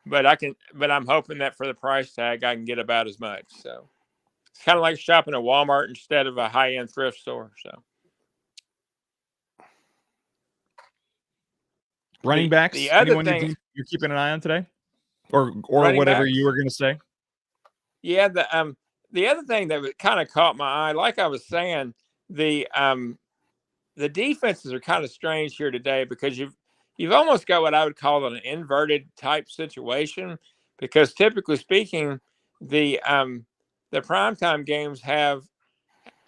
but I'm hoping that for the price tag I can get about as much. So it's kind of like shopping at Walmart instead of a high-end thrift store. So Running backs. the other Anyone thing you're keeping an eye on today, or Running whatever backs? you were going to say. Yeah, the other thing that kind of caught my eye, like I was saying, the defenses are kind of strange here today because you've almost got what I would call an inverted type situation, because typically speaking, the primetime games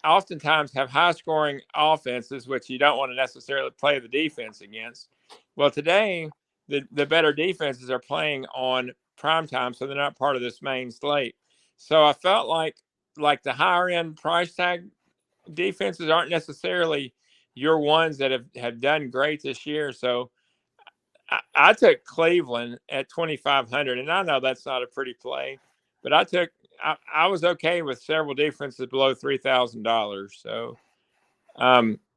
oftentimes have high scoring offenses, which you don't want to necessarily play the defense against. Well, today the better defenses are playing on primetime, so they're not part of this main slate. So I felt like the higher end price tag defenses aren't necessarily your ones that have done great this year. So I took Cleveland at 2,500, and I know that's not a pretty play, but I was okay with several defenses below $3,000. So,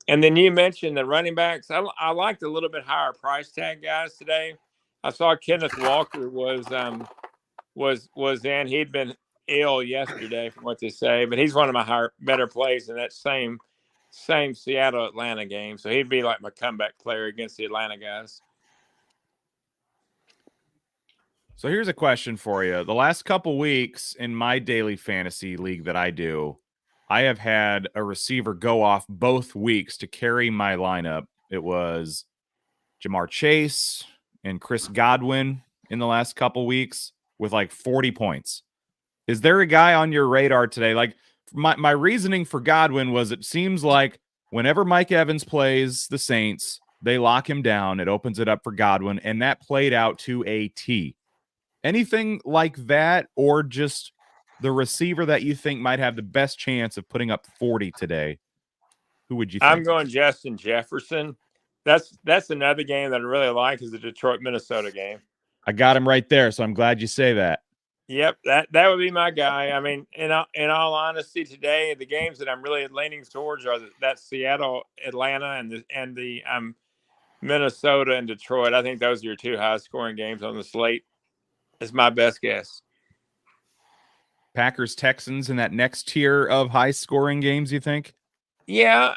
and then you mentioned the running backs. I liked a little bit higher price tag guys today. I saw Kenneth Walker was in. He'd been ill yesterday, from what they say, but he's one of my better plays in that same Seattle Atlanta game. So he'd be like my comeback player against the Atlanta guys. So here's a question for you. The last couple weeks in my daily fantasy league that I do, I have had a receiver go off both weeks to carry my lineup. It was Jamar Chase and Chris Godwin in the last couple weeks with like 40 points. Is there a guy on your radar today? Like my reasoning for Godwin was it seems like whenever Mike Evans plays the Saints, they lock him down. It opens it up for Godwin, and that played out to a T. Anything like that, or just the receiver that you think might have the best chance of putting up 40 today? Who would you think? I'm going Justin Jefferson. That's another game that I really like, is the Detroit-Minnesota game. I got him right there, so I'm glad you say that. Yep, that would be my guy. I mean, in all honesty, today the games that I'm really leaning towards are that Seattle, Atlanta, and the Minnesota and Detroit. I think those are your 2 high scoring games on the slate. Is my best guess. Packers Texans in that next tier of high scoring games, you think? Yeah,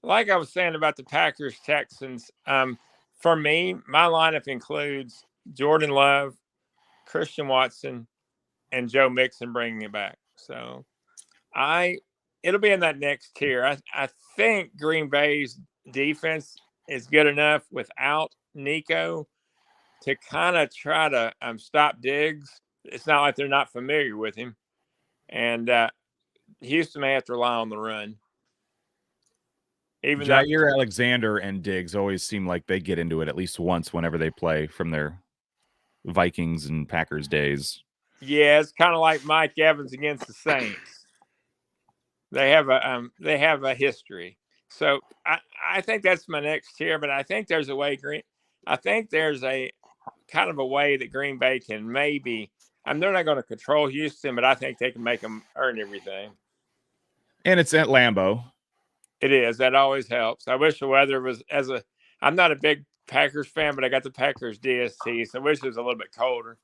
like I was saying about the Packers Texans, for me, my lineup includes Jordan Love, Christian Watson, and Joe Mixon bringing it back. So it'll be in that next tier. I think Green Bay's defense is good enough without Nico to kind of try to stop Diggs. It's not like they're not familiar with him. And Houston may have to rely on the run. Even Jair Alexander and Diggs always seem like they get into it at least once whenever they play from their Vikings and Packers days. Yeah, it's kind of like Mike Evans against the Saints. They have a history. So I think that's my next tier, but I think there's a way there's a kind of a way that Green Bay can maybe, they're not going to control Houston, but I think they can make them earn everything. And it's at Lambeau. It is. That always helps. I wish the weather was I'm not a big Packers fan, but I got the Packers DST, so I wish it was a little bit colder.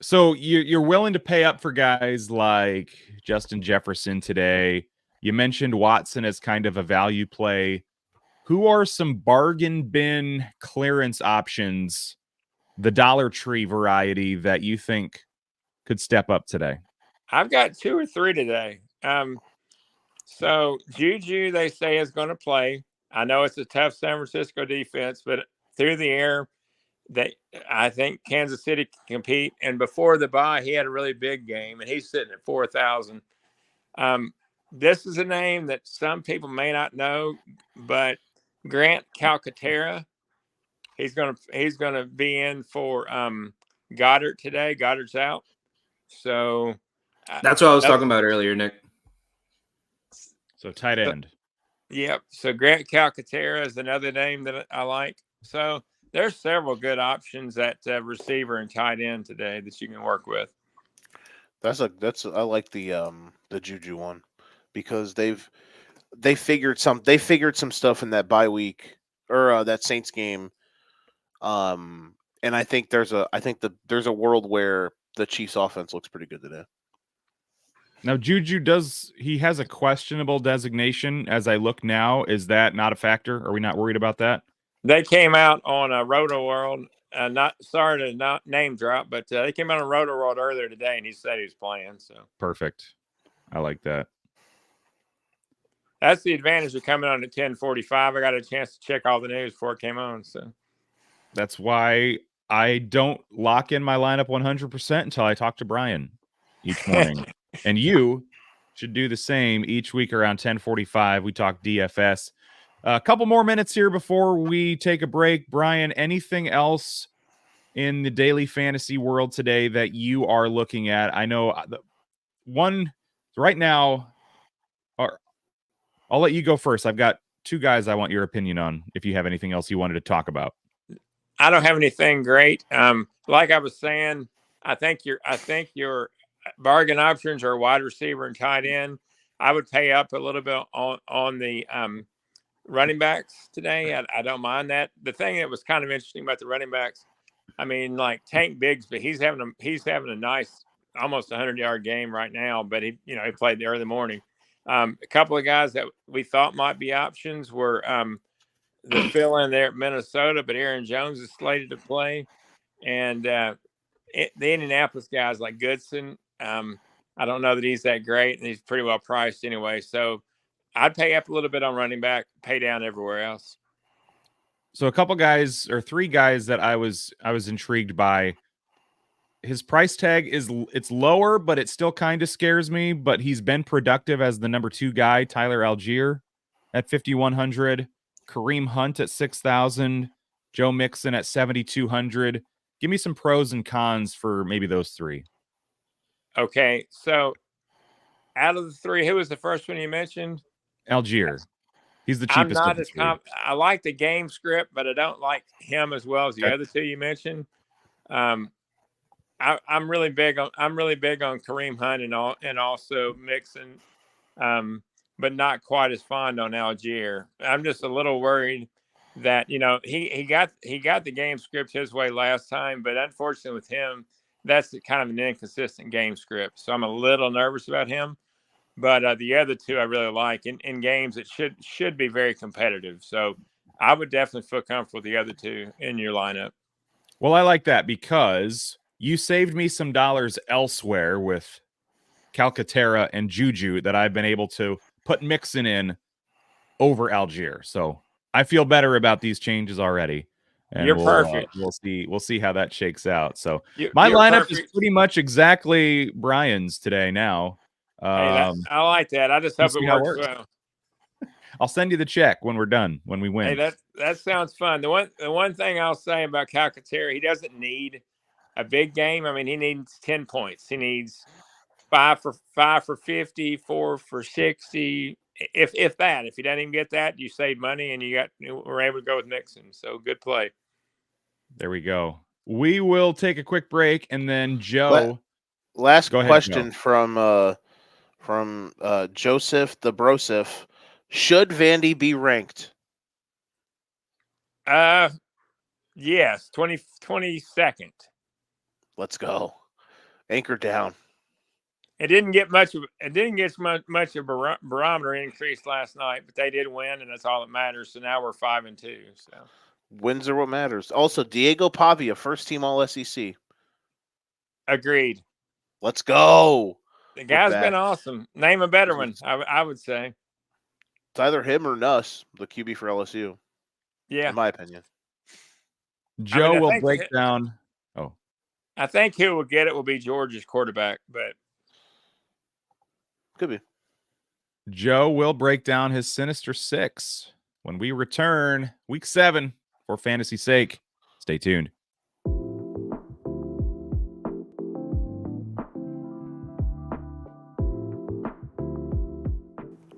So you're willing to pay up for guys like Justin Jefferson today. You mentioned Watson as kind of a value play. who are some bargain bin clearance options, the Dollar Tree variety, that you think could step up today? I've got 2 or 3 today. So Juju, they say, is going to play. I know it's a tough San Francisco defense, but through the air, I think Kansas City can compete. And before the bye, he had a really big game, and he's sitting at 4,000. This is a name that some people may not know, but Grant Calcaterra, he's gonna be in for Goddard today. Goddard's out, so That's what I was talking about earlier, Nick. So tight end. Yep. So Grant Calcaterra is another name that I like. So there's several good options at receiver and tight end today that you can work with. I like the Juju one because they figured some stuff in that bye week or that Saints game. And I think there's a world where the Chiefs offense looks pretty good today. Now, Juju he has a questionable designation as I look now. Is that not a factor? Are we not worried about that? They came out on Roto World. Not sorry to not name drop, but they came out on Roto World earlier today, and he said he was playing. So perfect. I like that. That's the advantage of coming on at 10:45. I got a chance to check all the news before it came on. So that's why I don't lock in my lineup 100% until I talk to Brian each morning. And you should do the same each week around 10:45. We talk DFS. A couple more minutes here before we take a break. Brian, anything else in the daily fantasy world today that you are looking at? I know one right now, I'll let you go first. I've got 2 guys I want your opinion on if you have anything else you wanted to talk about. I don't have anything great. Like I was saying, I think your bargain options are wide receiver and tight end. I would pay up a little bit on the running backs today. I don't mind that. The thing that was kind of interesting about the running backs, I mean, like Tank Bigsby, he's having a nice, almost 100-yard game right now. But he played the early morning. A couple of guys that we thought might be options were the fill-in there at Minnesota, but Aaron Jones is slated to play, and the Indianapolis guys like Goodson. I don't know that he's that great, and he's pretty well priced anyway. So I'd pay up a little bit on running back, pay down everywhere else. So a couple guys or 3 guys that I was intrigued by. His price tag it's lower, but it still kind of scares me. But he's been productive as the number 2 guy, Tyler Algier at 5,100, Kareem Hunt at 6,000, Joe Mixon at 7,200. Give me some pros and cons for maybe those 3. Okay, so out of the 3, who was the first one you mentioned? Algier. He's the I'm cheapest. not as I like the game script, but I don't like him as well as the other 2 you mentioned. I'm really big on Kareem Hunt and also Mixon, but not quite as fond on Algier. I'm just a little worried that he got the game script his way last time, but unfortunately with him, that's kind of an inconsistent game script. So I'm a little nervous about him. But the other 2 I really like in games that should be very competitive. So I would definitely feel comfortable with the other 2 in your lineup. Well, I like that because you saved me some dollars elsewhere with Calcaterra and Juju that I've been able to put Mixon in over Algier. So I feel better about these changes already. And you're perfect. We'll see how that shakes out. So you're lineup perfect. is pretty much exactly Brian's today now. Hey, I like that. I just hope it works well. I'll send you the check when we're done, when we win. Hey, that sounds fun. The one thing I'll say about Calcaterra, he doesn't need a big game. I mean, he needs 10 points. He needs 5 for 50, 4 for 60. If that. If you don't even get that, you save money and we're able to go with Mixon. So good play. There we go. We will take a quick break and then Joe. Last question from Joseph the Broseph. Should Vandy be ranked? Yes, 22nd. Let's go. Anchor down. It didn't get much of a barometer increase last night, but they did win, and that's all that matters. So now we're 5-2. So Wins are what matters. Also, Diego Pavia, first team All SEC. agreed. Let's go. The guy's back. been awesome. Name a better one, I would say. It's either him or Nuss, the QB for LSU. Yeah, in my opinion. Joe I will think break down. Oh, I think who will get it will be Georgia's quarterback, but Could be. Joe will break down his Sinister Six when we return week 7 for fantasy sake. Stay tuned.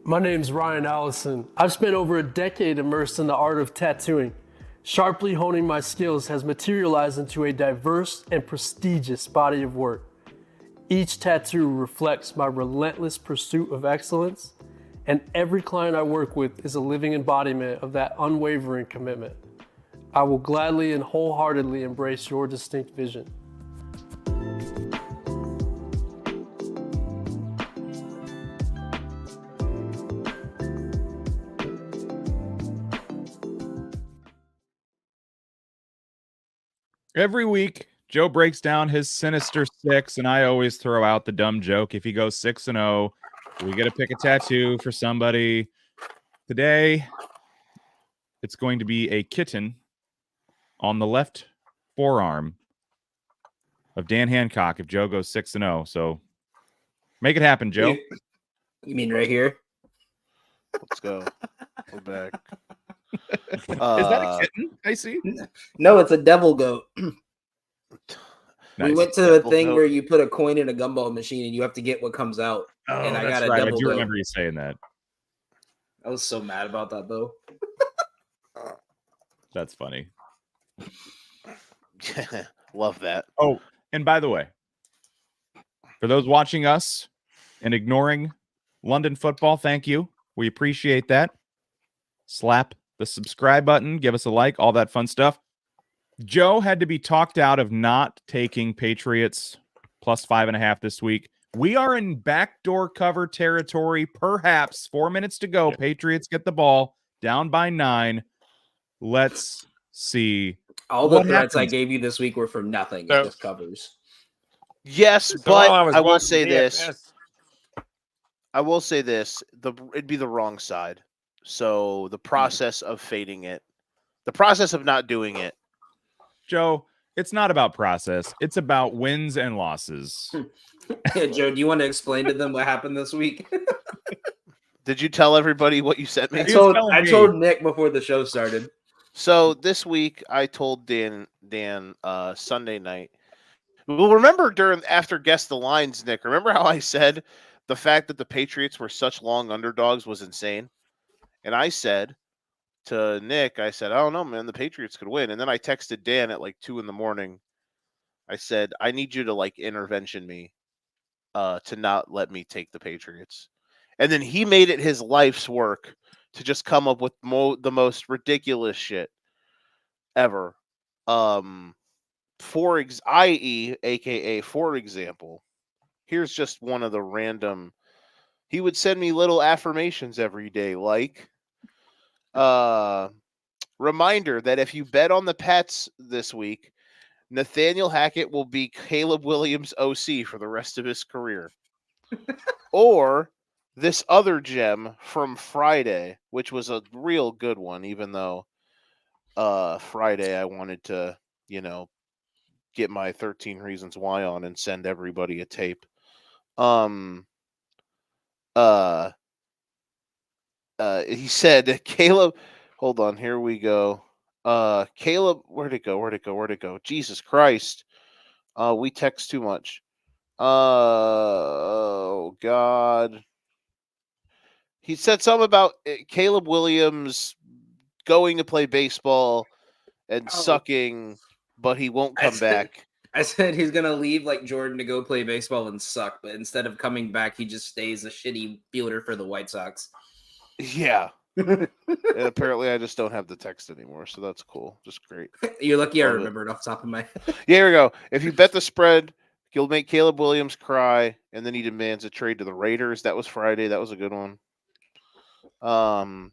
My name's Ryan Allison. I've spent over a decade immersed in the art of tattooing. Sharply honing my skills has materialized into a diverse and prestigious body of work. Each tattoo reflects my relentless pursuit of excellence, and every client I work with is a living embodiment of that unwavering commitment. I will gladly and wholeheartedly embrace your distinct vision. Every week, Joe breaks down his Sinister Six, and I always throw out the dumb joke. If he goes 6-0, we get to pick a tattoo for somebody. Today, it's going to be a kitten on the left forearm of Dan Hancock if Joe goes 6-0. So make it happen, Joe. You mean right here? Let's go. We're back. Is that a kitten? I see. No, it's a devil goat. We Nice. went to a Devil thing goat. where you put a coin in a gumball machine and you have to get what comes out. Oh, and I that's got a right. I devil do goat. remember you saying that. I was so mad about that though. That's funny. Love that. Oh, and by the way, for those watching us and ignoring London football, thank you. We appreciate that. Slap the subscribe button, give us a like, all that fun stuff. Joe had to be talked out of not taking Patriots plus 5.5 this week. We are in backdoor cover territory. Perhaps 4 minutes to go. Patriots get the ball down by 9. Let's see. All the what threats I happens. gave you this week were for nothing. So- It just covers. Yes, So but while was I will watching say this. DFS, I will say this. It'd be the wrong side. So the process of fading it, the process of not doing it. Joe, it's not about process. It's about wins and losses. Joe, do you want to explain to them what happened this week? Did you tell everybody what you sent me? I was told telling me. Nick before the show started. So this week I told Dan Sunday night. Well, remember after Guess the Lines, Nick, remember how I said the fact that the Patriots were such long underdogs was insane? And I said to Nick, I said, I don't know, man, the Patriots could win. And then I texted Dan at like 2 a.m. I said, I need you to like intervention me to not let me take the Patriots. And then he made it his life's work to just come up with the most ridiculous shit ever. AKA, for example, here's just one of the random. He would send me little affirmations every day, like reminder that if you bet on the Pats this week, Nathaniel Hackett will be Caleb Williams' OC for the rest of his career. Or this other gem from Friday, which was a real good one, even though Friday I wanted to, get my 13 Reasons Why on and send everybody a tape. He said, Caleb, hold on, here we go. Caleb, where'd it go? Jesus Christ. We text too much. Oh, God. He said something about Caleb Williams going to play baseball and sucking, but he won't come back. I said he's gonna leave like Jordan to go play baseball and suck, but instead of coming back, he just stays a shitty fielder for the White Sox. Yeah. And apparently I just don't have the text anymore, so that's cool. Just great. You're lucky I Love it. remembered off the top of my head. Yeah, here we go. If you bet the spread, He'll make Caleb Williams cry, and then he demands a trade to the Raiders. That was Friday. That was a good one.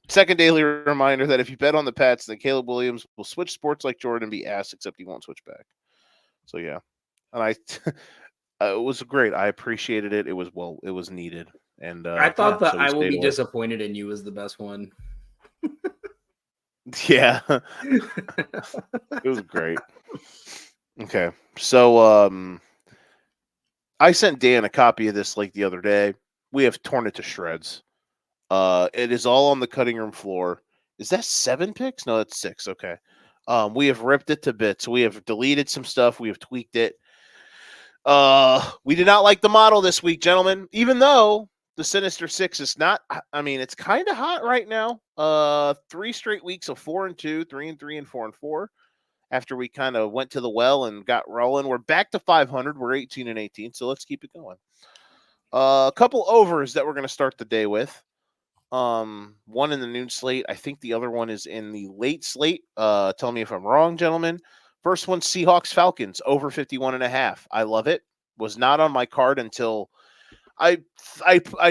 Second daily reminder that if you bet on the Pats, then Caleb Williams will switch sports like Jordan and be asked, except he won't switch back. So yeah, and it was great. I appreciated it. It was needed. And I thought that so I will be away. disappointed in you was the best one. Yeah, it was great. Okay, so I sent Dan a copy of this like the other day. We have torn it to shreds. It is all on the cutting room floor. Is that 7 picks? No, that's 6. Okay. We have ripped it to bits. We have deleted some stuff. We have tweaked it. We did not like the model this week, gentlemen, even though the Sinister Six is not, I mean, it's kind of hot right now. 3 straight weeks of 4-2, 3-3, and 4-4. After we kind of went to the well and got rolling, we're back to 500. We're 18-18, so let's keep it going. A couple overs that we're going to start the day with. One in the noon slate. I think the other one is in the late slate. Tell me if I'm wrong, gentlemen. First one, Seahawks Falcons over 51.5. I love it. Was not on my card until I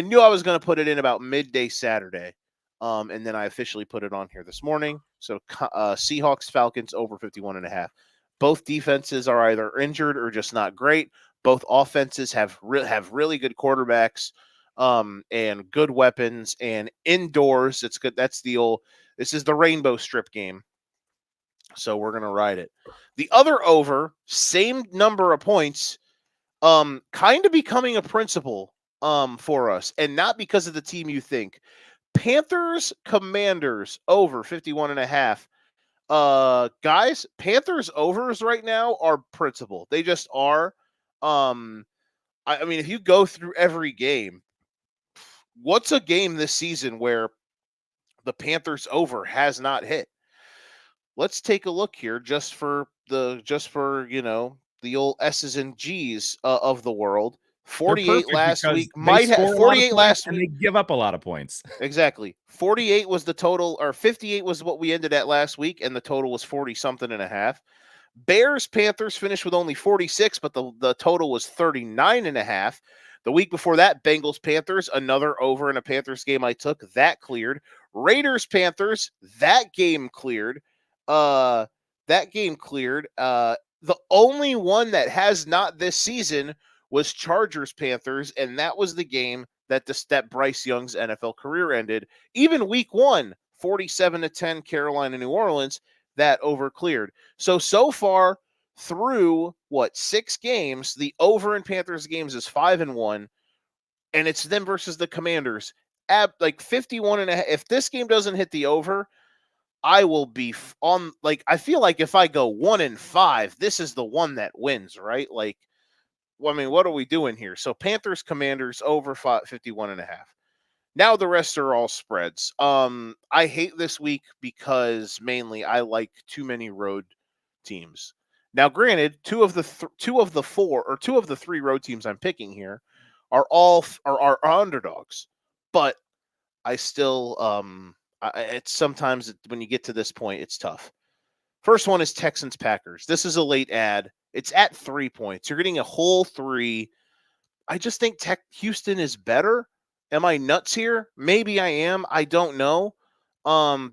knew I was going to put it in about midday Saturday. And then I officially put it on here this morning. So Seahawks Falcons over 51.5. Both defenses are either injured or just not great. Both offenses have really good quarterbacks. And good weapons and indoors. It's good. That's this is the rainbow strip game. So we're going to ride it. The other over, same number of points, kind of becoming a principle, for us, and not because of the team you think. Panthers Commanders over 51.5. Guys, Panthers overs right now are principle. They just are. I mean, if you go through every game, what's a game this season where the Panthers over has not hit? Let's take a look here just for the old S's and G's of the world. 48 last week, might have 48 last week, and they give up a lot of points. Exactly. 48 was the total, or 58 was what we ended at last week, and the total was 40-something.5. Bears Panthers finished with only 46, but the total was 39.5. The week before that, Bengals Panthers, another over in a Panthers game I took, that cleared. Raiders Panthers, that game cleared. The only one that has not this season was Chargers Panthers, and that was the game that Bryce Young's NFL career ended. Even week 1, 47-10 Carolina New Orleans, that over cleared. So far through 6 games, the over in Panthers games is 5-1, and it's them versus the Commanders. 51.5. If this game doesn't hit the over, I will be on. I feel like if I go 1-5, this is the one that wins, right? I mean, what are we doing here? So Panthers Commanders over 51.5. Now the rest are all spreads. I hate this week because mainly I like too many road teams. Now, granted, two of the 3 road teams I'm picking here are underdogs, but I still it's sometimes when you get to this point, it's tough. First one is Texans Packers. This is a late ad. It's at 3 points. You're getting a whole 3. I just think Houston is better. Am I nuts here? Maybe I am. I don't know.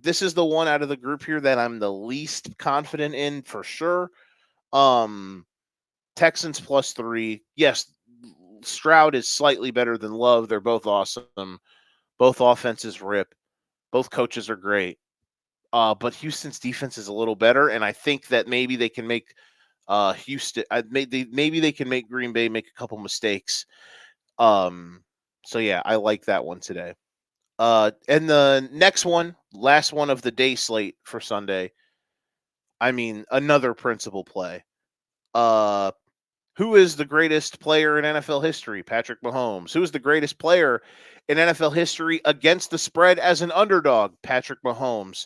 This is the one out of the group here that I'm the least confident in for sure. Texans +3. Yes, Stroud is slightly better than Love. They're both awesome. Both offenses rip. Both coaches are great. But Houston's defense is a little better, and I think that maybe they can make Houston. Maybe they can make Green Bay make a couple mistakes. So yeah, I like that one today. And the next one, last one of the day slate for Sunday. I mean, another principal play. Who is the greatest player in NFL history? Patrick Mahomes. Who is the greatest player in NFL history against the spread as an underdog? Patrick Mahomes.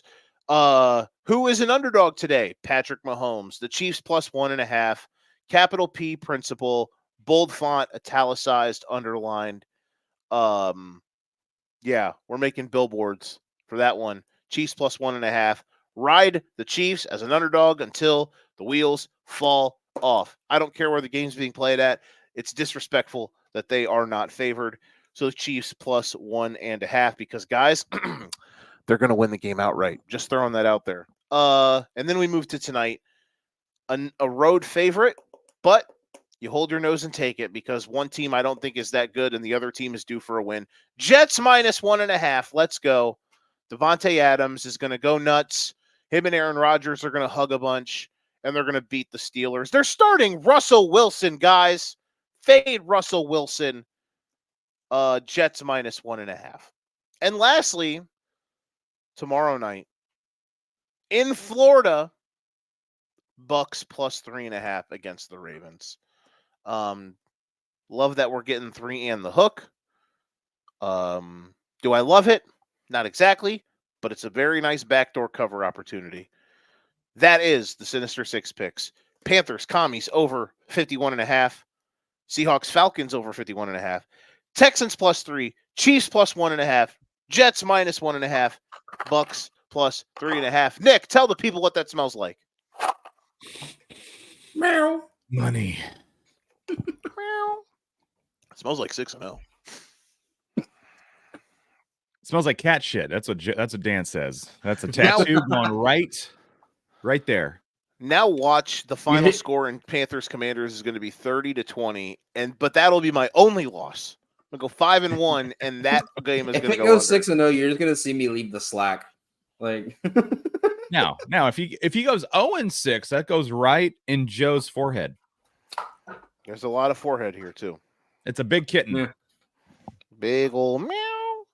Who is an underdog today? Patrick Mahomes. The Chiefs +1.5. Capital P principle. Bold font, italicized, underlined. Yeah, we're making billboards for that one. Chiefs +1.5. Ride the Chiefs as an underdog until the wheels fall off. I don't care where the game's being played at. It's disrespectful that they are not favored. So Chiefs plus 1.5 because, guys, they're going to win the game outright. Just throwing that out there. And then we move to tonight. A road favorite, but you hold your nose and take it because one team I don't think is that good and the other team is due for a win. Jets minus 1.5. Let's go. Devontae Adams is going to go nuts. Him and Aaron Rodgers are going to hug a bunch, and they're going to beat the Steelers. They're starting Russell Wilson, guys. Fade Russell Wilson. Jets minus 1.5. And lastly, tomorrow night in Florida, Bucks plus 3.5 against the Ravens. Love that we're getting 3 and the hook. Do I love it? Not exactly, but it's a very nice backdoor cover opportunity. That is the Sinister Six picks. Panthers, Commies over 51.5. Seahawks, Falcons over 51.5. Texans plus 3. Chiefs plus 1.5. Jets minus 1.5. Bucks plus 3.5. Nick, tell the people what that smells like. Meow. Money. It smells like 6-0. It smells like cat shit. That's what Dan says. That's a tattoo going right there. Now watch the final score in Panthers Commanders is going to be 30-20, but that'll be my only loss. I'm gonna go 5-1, and that game is going to go. If it goes 6-0, you're just going to see me leave the Slack. Like now, if he goes 0-6, that goes right in Joe's forehead. There's a lot of forehead here too. It's a big kitten. Yeah. Big old meow.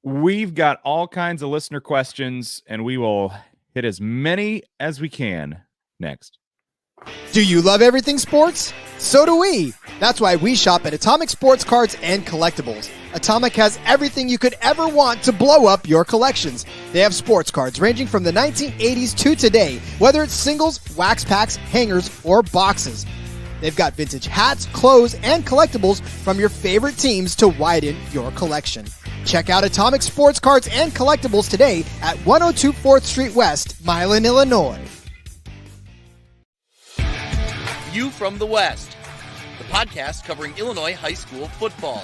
We've got all kinds of listener questions, and we will hit as many as we can next. Do you love everything sports? So do we. That's why we shop at Atomic Sports Cards and Collectibles. Atomic has everything you could ever want to blow up your collections. They have sports cards ranging from the 1980s to today, whether it's singles, wax packs, hangers, or boxes. They've got vintage hats, clothes, and collectibles from your favorite teams to widen your collection. Check out Atomic Sports Cards and Collectibles today at 102 4th Street West, Milan, Illinois. You from the West, the podcast covering Illinois high school football.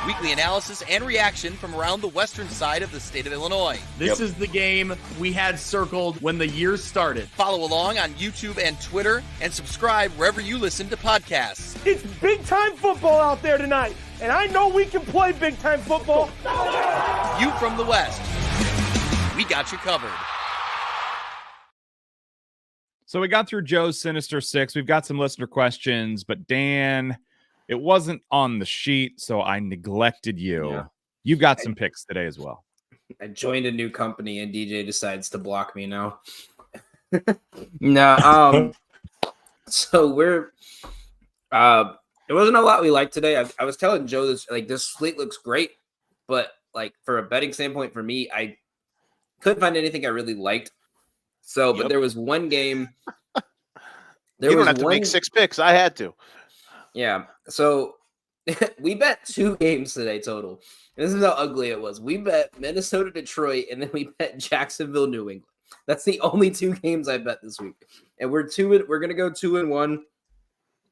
Weekly analysis and reaction from around the western side of the state of Illinois. This is the game we had circled when the year started. Follow along on YouTube and Twitter, and subscribe wherever you listen to podcasts. It's big-time football out there tonight, and I know we can play big-time football. You from the West, we got you covered. So we got through Joe's Sinister Six. We've got some listener questions, but Dan, it wasn't on the sheet, so I neglected you. Yeah. You've got some picks today as well. I joined a new company, and DJ decides to block me now. No, so we're it wasn't a lot we liked today. I was telling Joe this slate looks great, but like for a betting standpoint for me, I couldn't find anything I really liked. So, but there was one game. You don't have to make 6 picks. I had to. Yeah. So we bet 2 games today total. And this is how ugly it was. We bet Minnesota, Detroit, and then we bet Jacksonville, New England. That's the only 2 games I bet this week. And we're going to go 2-1.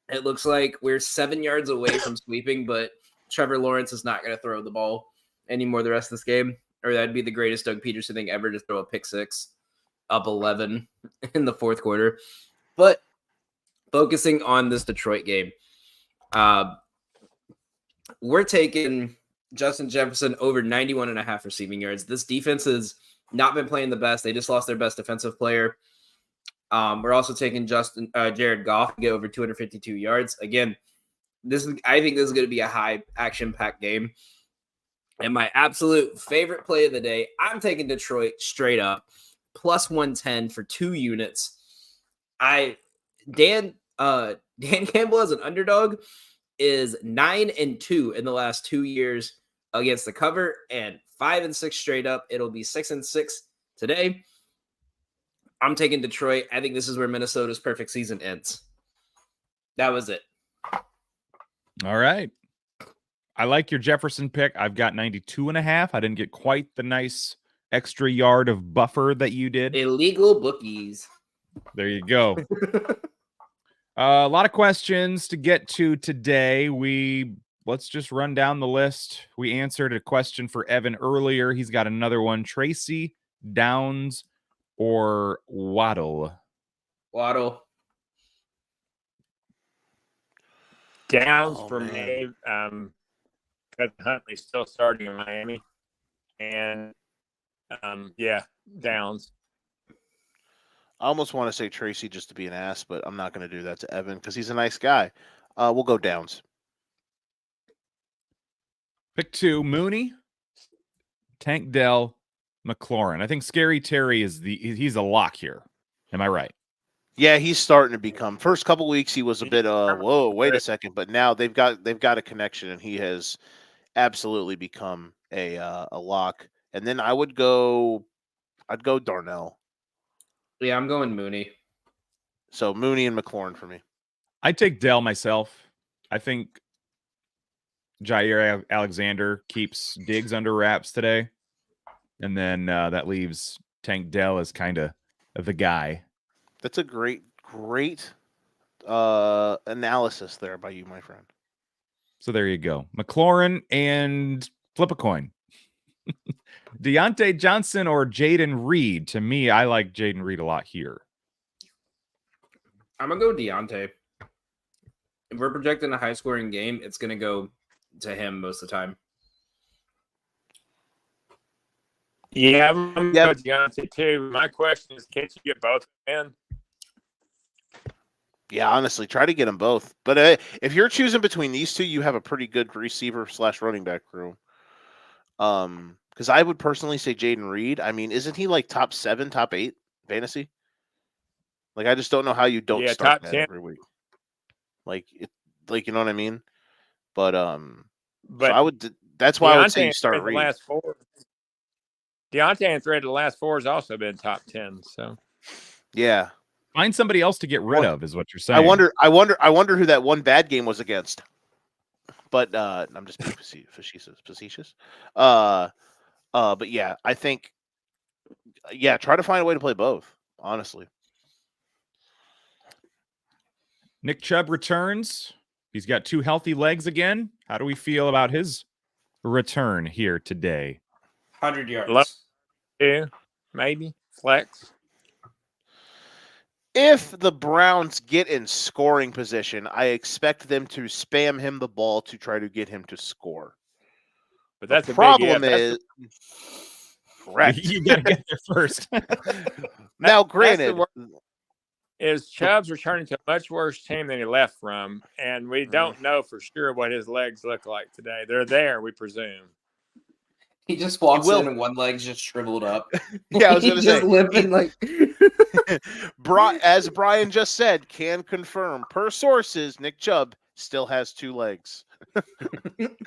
It looks like we're 7 yards away from sweeping, but Trevor Lawrence is not going to throw the ball anymore the rest of this game. Or that'd be the greatest Doug Peterson thing ever to throw a pick 6 up 11 in the fourth quarter. But focusing on this Detroit game, we're taking Justin Jefferson over 91.5 receiving yards. This defense has not been playing the best. They just lost their best defensive player. We're also taking Jared Goff to get over 252 yards. Again, I think this is going to be a high action-packed game. And my absolute favorite play of the day, I'm taking Detroit straight up, plus 110 for 2 units. Dan Campbell as an underdog is 9-2 in the last 2 years against the cover, and 5-6 straight up. It'll be 6-6 today. I'm taking Detroit. I think this is where Minnesota's perfect season ends. That was it. All right. I like your Jefferson pick. I've got 92.5. I didn't get quite the nice extra yard of buffer that you did. Illegal bookies. There you go. A lot of questions to get to today. Let's just run down the list. We answered a question for Evan earlier. He's got another one. Tracy, Downs, or Waddle? Waddle. Downs for me. Because Huntley's still starting in Miami. And Downs. I almost want to say Tracy just to be an ass, but I'm not going to do that to Evan because he's a nice guy. We'll go Downs. Pick 2, Mooney, Tank Dell, McLaurin. I think Scary Terry he's a lock here. Am I right? Yeah, he's starting to become. First couple weeks he was a bit whoa, wait a second, but now they've got a connection and he has absolutely become a lock. And then I'd go Darnell. Yeah, I'm going Mooney. So Mooney and McLaurin for me. I take Dell myself. I think Jair Alexander keeps Diggs under wraps today. And then that leaves Tank Dell as kind of the guy. That's a great analysis there by you, my friend. So there you go. McLaurin and flip a coin. Deontay Johnson or Jaden Reed? To me, I like Jaden Reed a lot here. I'm going to go Deontay. If we're projecting a high-scoring game, it's going to go to him most of the time. Yeah, I'm going to go Deontay too. My question is, can't you get both in? Yeah, honestly, try to get them both. But if you're choosing between these two, you have a pretty good receiver/running back room. Because I would personally say Jaden Reed. I mean, isn't he like top 7, top 8 fantasy? Like, I just don't know how you don't start that every week. Like you know what I mean? But so I would. That's why I would say you start Reed. Deontay in thread the last 4 has also been top 10. So yeah. Find somebody else to get rid of, is what you're saying. I wonder who that one bad game was against. But I'm just being facetious. But yeah, I think try to find a way to play both, honestly. Nick Chubb returns. He's got 2 healthy legs again. How do we feel about his return here today? 100 yards. 2, maybe flex. If the Browns get in scoring position, I expect them to spam him the ball to try to get him to score. But that's the problem is correct. You got to get there first. Now, granted, is Chubb's returning to a much worse team than he left from, and we don't know for sure what his legs look like today. They're there, we presume. He just walks in and one leg's just shriveled up. Yeah, I was going to say. Just limping like. As Brian just said, can confirm per sources, Nick Chubb still has 2 legs.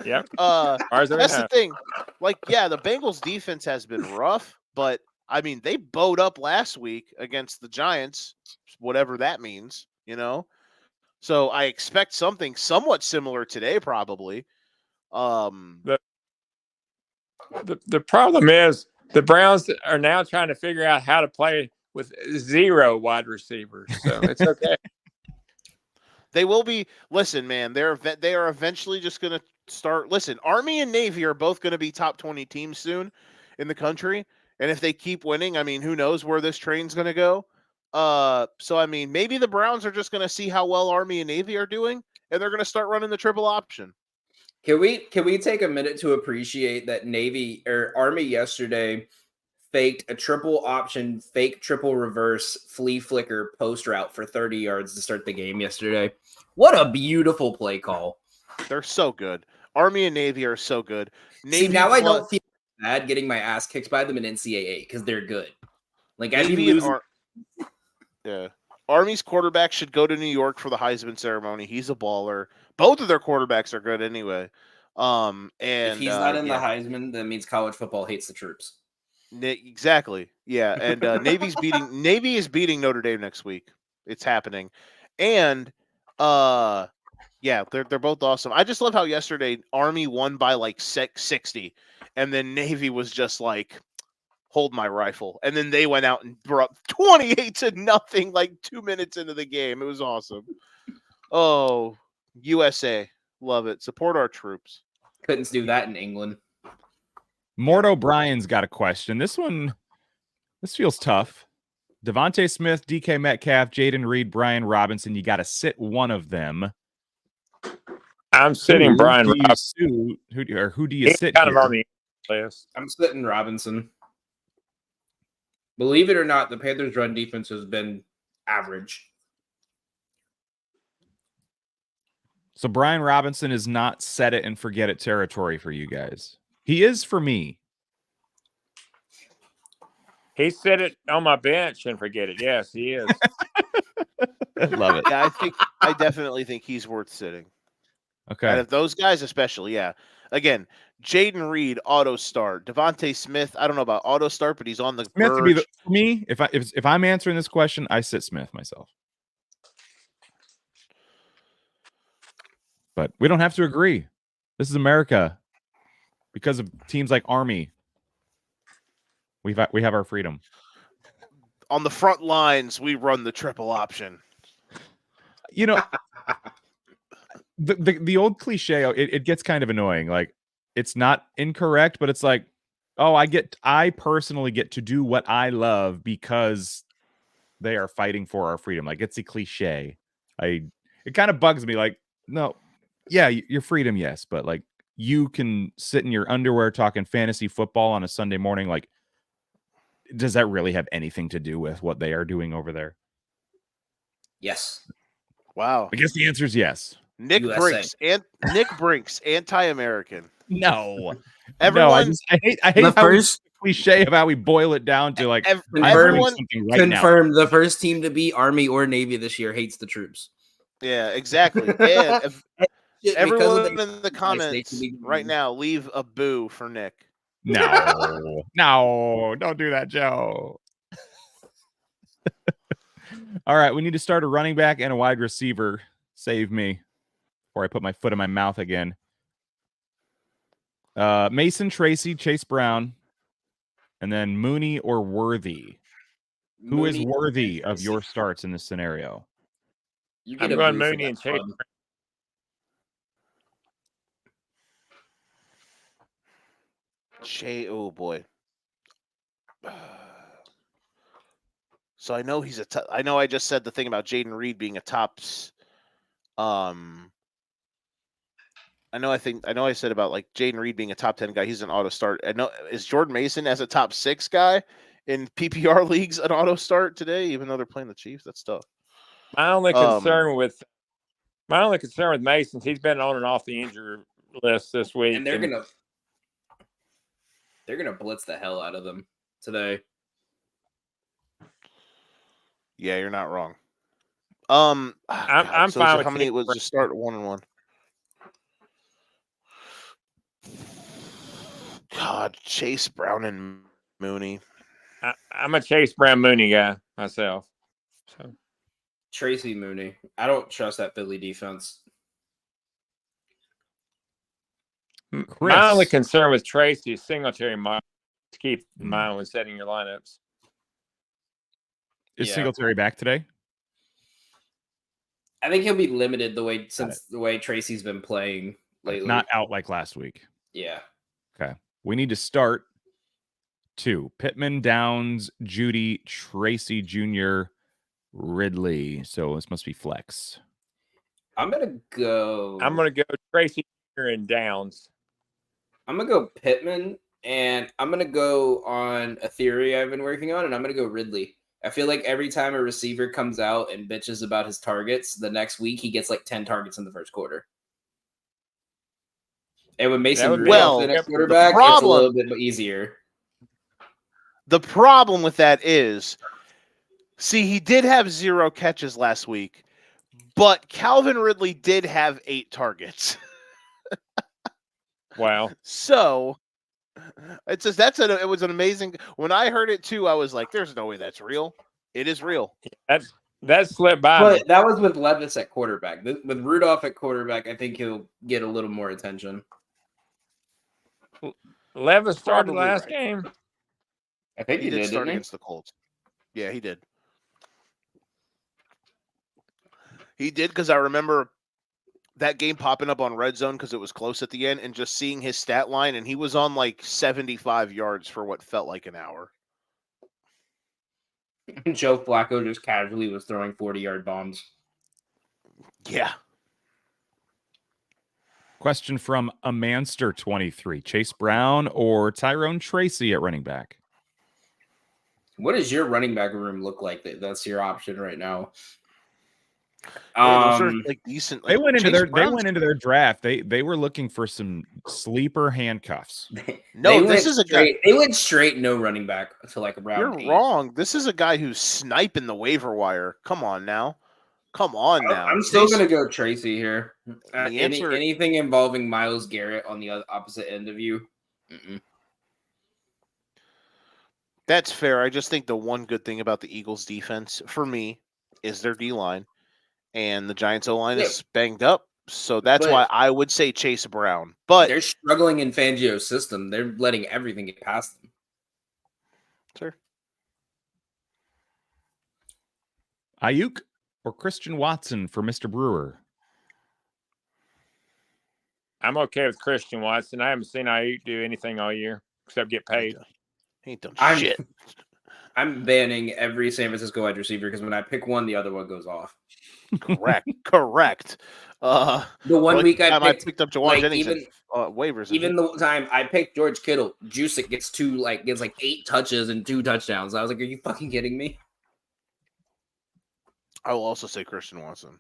Yep. That's the thing. Like, yeah, the Bengals defense has been rough, but I mean, they bowed up last week against the Giants, whatever that means, you know? So I expect something somewhat similar today, probably. The problem is the Browns are now trying to figure out how to play with 0 wide receivers. So it's okay. They will be. Listen, man, they are eventually just going to start. Listen, Army and Navy are both going to be top 20 teams soon in the country. And if they keep winning, I mean, who knows where this train's going to go. So, I mean, maybe the Browns are just going to see how well Army and Navy are doing, and they're going to start running the triple option. Can we take a minute to appreciate that Navy or Army yesterday faked a triple option, fake triple reverse, flea flicker post route for 30 yards to start the game yesterday? What a beautiful play call. They're so good. Army and Navy are so good. Navy See, now I don't feel bad getting my ass kicked by them in NCAA because they're good. Like, I'd be losing. Yeah. Army's quarterback should go to New York for the Heisman ceremony. He's a baller. Both of their quarterbacks are good anyway. And if he's not in the Heisman, that means college football hates the troops. Exactly. Yeah. And Navy is beating Notre Dame next week. It's happening. And yeah, they're both awesome. I just love how yesterday Army won by like 60, and then Navy was just like, hold my rifle. And then they went out and brought 28-0 like 2 minutes into the game. It was awesome. Oh, USA. Love it. Support our troops. Couldn't do that in England. Mort O'Brien's got a question. This feels tough. Devontae Smith, DK Metcalf, Jaden Reed, Brian Robinson. You got to sit one of them. I'm sitting Brian Who do Robinson. who do you He's sit kind here? of on the list. I'm sitting Robinson. Believe it or not, the Panthers' run defense has been average. So Brian Robinson is not set it and forget it territory for you guys. He is for me. He said it on my bench and forget it. Yes, he is. I love it. Yeah, I definitely think he's worth sitting. Okay. Out of those guys, especially, yeah. Again, Jaden Reed, auto start. Devontae Smith, I don't know about auto start, but he's on the Smith verge. would be for me. If I'm answering this question, I sit Smith myself. But we don't have to agree. This is America. Because of teams like Army, we have our freedom. On the front lines, we run the triple option. You know, the old cliche, it gets kind of annoying. Like, it's not incorrect, but it's like, oh, I personally get to do what I love because they are fighting for our freedom. Like, it's a cliche. It kind of bugs me. Like, no, yeah, your freedom, yes, but like, you can sit in your underwear talking fantasy football on a Sunday morning. Like, does that really have anything to do with what they are doing over there? Yes. Wow. I guess the answer is yes. Nick Brinks, anti-American. No. Everyone, no, I hate how first cliche of how we boil it down to like everyone confirm the first team to beat Army or Navy this year hates the troops. Yeah, exactly. And everyone in the comments right now, leave a boo for Nick. No, no, don't do that, Joe. All right, we need to start a running back and a wide receiver. Save me before I put my foot in my mouth again. Mason, Tracy, Chase Brown, and then Mooney or Worthy. Who is worthy of your starts in this scenario? I'm going Mooney and Chase. Oh boy. So I know he's I know I just said the thing about Jaden Reed being a tops. I know I said about like Jaden Reed being a top 10 guy. He's an auto start. I know, is Jordan Mason as a top 6 guy in PPR leagues an auto start today, even though they're playing the Chiefs? That's tough. My only concern with Mason, he's been on and off the injury list this week, and they're gonna blitz the hell out of them today. Yeah, you're not wrong. I'm fine with how many was just start 1-1? God, Chase Brown and Mooney. I'm a Chase Brown Mooney guy myself. So Tracy Mooney. I don't trust that Philly defense. My only concern with Tracy is Singletary might keep in mind when setting your lineups. Is Singletary back today? I think he'll be limited the way Tracy's been playing lately. Not out like last week. Yeah. Okay. We need to start 2. Pittman, Downs, Judy, Tracy Jr., Ridley. So this must be flex. I'm gonna go Tracy Jr. and Downs. I'm gonna go Pittman, and I'm gonna go on a theory I've been working on, and I'm gonna go Ridley. I feel like every time a receiver comes out and bitches about his targets, the next week he gets like 10 targets in the first quarter. And when Mason Rudolph at quarterback, it's a little bit easier. The problem with that is, see, he did have 0 catches last week, but Calvin Ridley did have 8 targets. Wow. So it's just it was an amazing. When I heard it too, I was like, "There's no way that's real." It is real. That slipped by. But that was with Levis at quarterback. With Rudolph at quarterback, I think he'll get a little more attention. Levis started last game. I think he did start against the Colts. Yeah, he did. He did, because I remember that game popping up on Red Zone because it was close at the end, and just seeing his stat line, and he was on like 75 yards for what felt like an hour. Joe Flacco just casually was throwing 40-yard bombs. Yeah. Question from Amanster23. Chase Brown or Tyrone Tracy at running back? What does your running back room look like? That's your option right now. Those are like decent. They Like, went into Chase their Brown's- their draft. They were looking for some sleeper handcuffs. No, this is a guy. They went straight no running back to like around. You're 8. wrong. This is a guy who's sniping the waiver wire. Come on now. Come on now. I'm still gonna go Tracy here. answer- Anything involving Myles Garrett on the opposite end of you. Mm-mm. That's fair. I just think the one good thing about the Eagles defense for me is their D line, and the Giants O line is banged up. So that's But- why I would say Chase Brown. But They're struggling in Fangio's system. They're letting everything get past them. sure. Ayuk or Christian Watson for Mr. Brewer? I'm okay with Christian Watson. I haven't seen Ayuk do anything all year except get paid. He ain't done I'm- shit. I'm banning every San Francisco wide receiver because when I pick one, the other one goes off. Correct. Correct. The one Like week the time I picked up Jawan like, Jennings even- and, waivers. Even the time I picked George Kittle, Jusic gets gets 8 touches and 2 touchdowns. I was like, are you fucking kidding me? I will also say Christian Watson.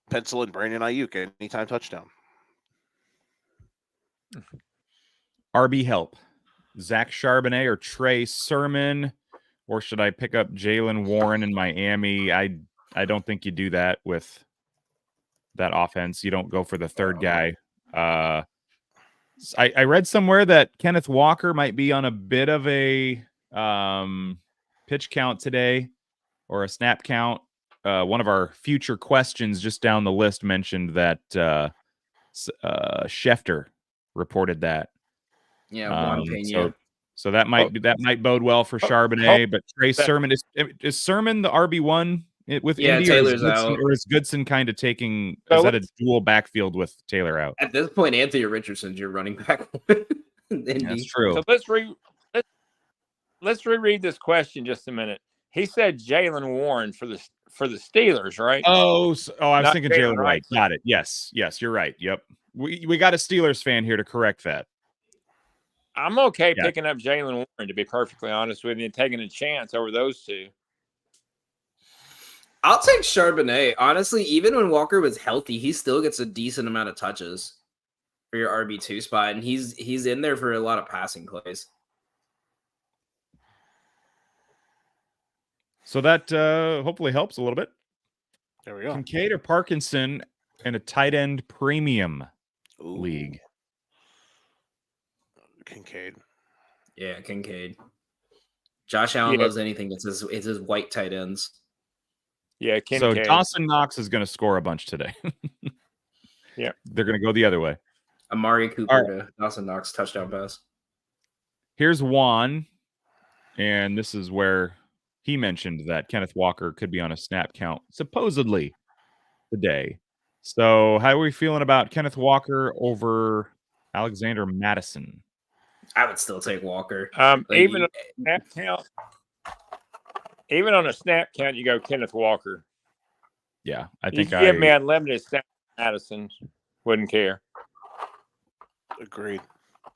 Pencil in Brandon Ayuk anytime touchdown. RB help. Zach Charbonnet or Trey Sermon, or should I pick up Jalen Warren in Miami? I don't think you do that with that offense. You don't go for the third guy. I read somewhere that Kenneth Walker might be on a bit of a pitch count today or a snap count. One of our future questions just down the list mentioned that Schefter reported that. Yeah, Juan Pena. So that might bode well for Charbonnet, but Trey Sermon is Sermon the RB1 with Yeah, Indy, Taylor's out, or is Goodson kind of taking? Is that a dual backfield with Taylor out? At this point, Anthony Richardson's your running back. That's true. So let's reread this question just a minute. He said Jalen Warren for the Steelers, right? I was Not thinking Jalen Jalen Wright. Got it. Yes, you're right. Yep. We got a Steelers fan here to correct that. I'm okay picking up Jalen Warren, to be perfectly honest with you, and taking a chance over those two. I'll take Charbonnet. Honestly, even when Walker was healthy, he still gets a decent amount of touches for your RB2 spot, and he's in there for a lot of passing plays. So that hopefully helps a little bit. There we go. Kincaid or Parkinson in a tight end premium league. Kincaid. Yeah, Kincaid. Josh Allen loves anything. It's his white tight ends. Yeah, So Kincaid. Dawson Knox is going to score a bunch today. Yeah, they're going to go the other way. Amari Cooper to Dawson Knox touchdown pass. Here's Juan, and this is where he mentioned that Kenneth Walker could be on a snap count supposedly today. So how are we feeling about Kenneth Walker over Alexander Madison? I would still take Walker. Even on a snap count, you go Kenneth Walker. Yeah, I You think can give me unlimited snap. Madison wouldn't care. Agreed.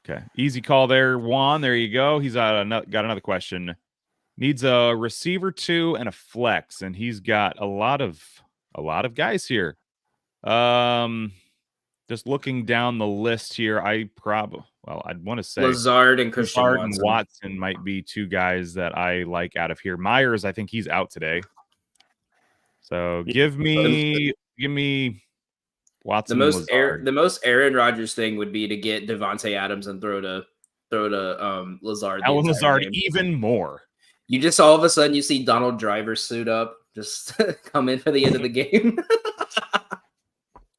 Okay, easy call there, Juan. There you go. He's got another question. Needs a receiver 2 and a flex, and he's got a lot of guys here. Just looking down the list here, I'd want to say Lazard and Christian Watson might be 2 guys that I like out of here. Myers, I think he's out today. So give me Watson. The most Aaron Rodgers thing would be to get Devontae Adams and throw to Lazard. Alan Lazard even more. You just all of a sudden you see Donald Driver suit up, just come in for the end of the game.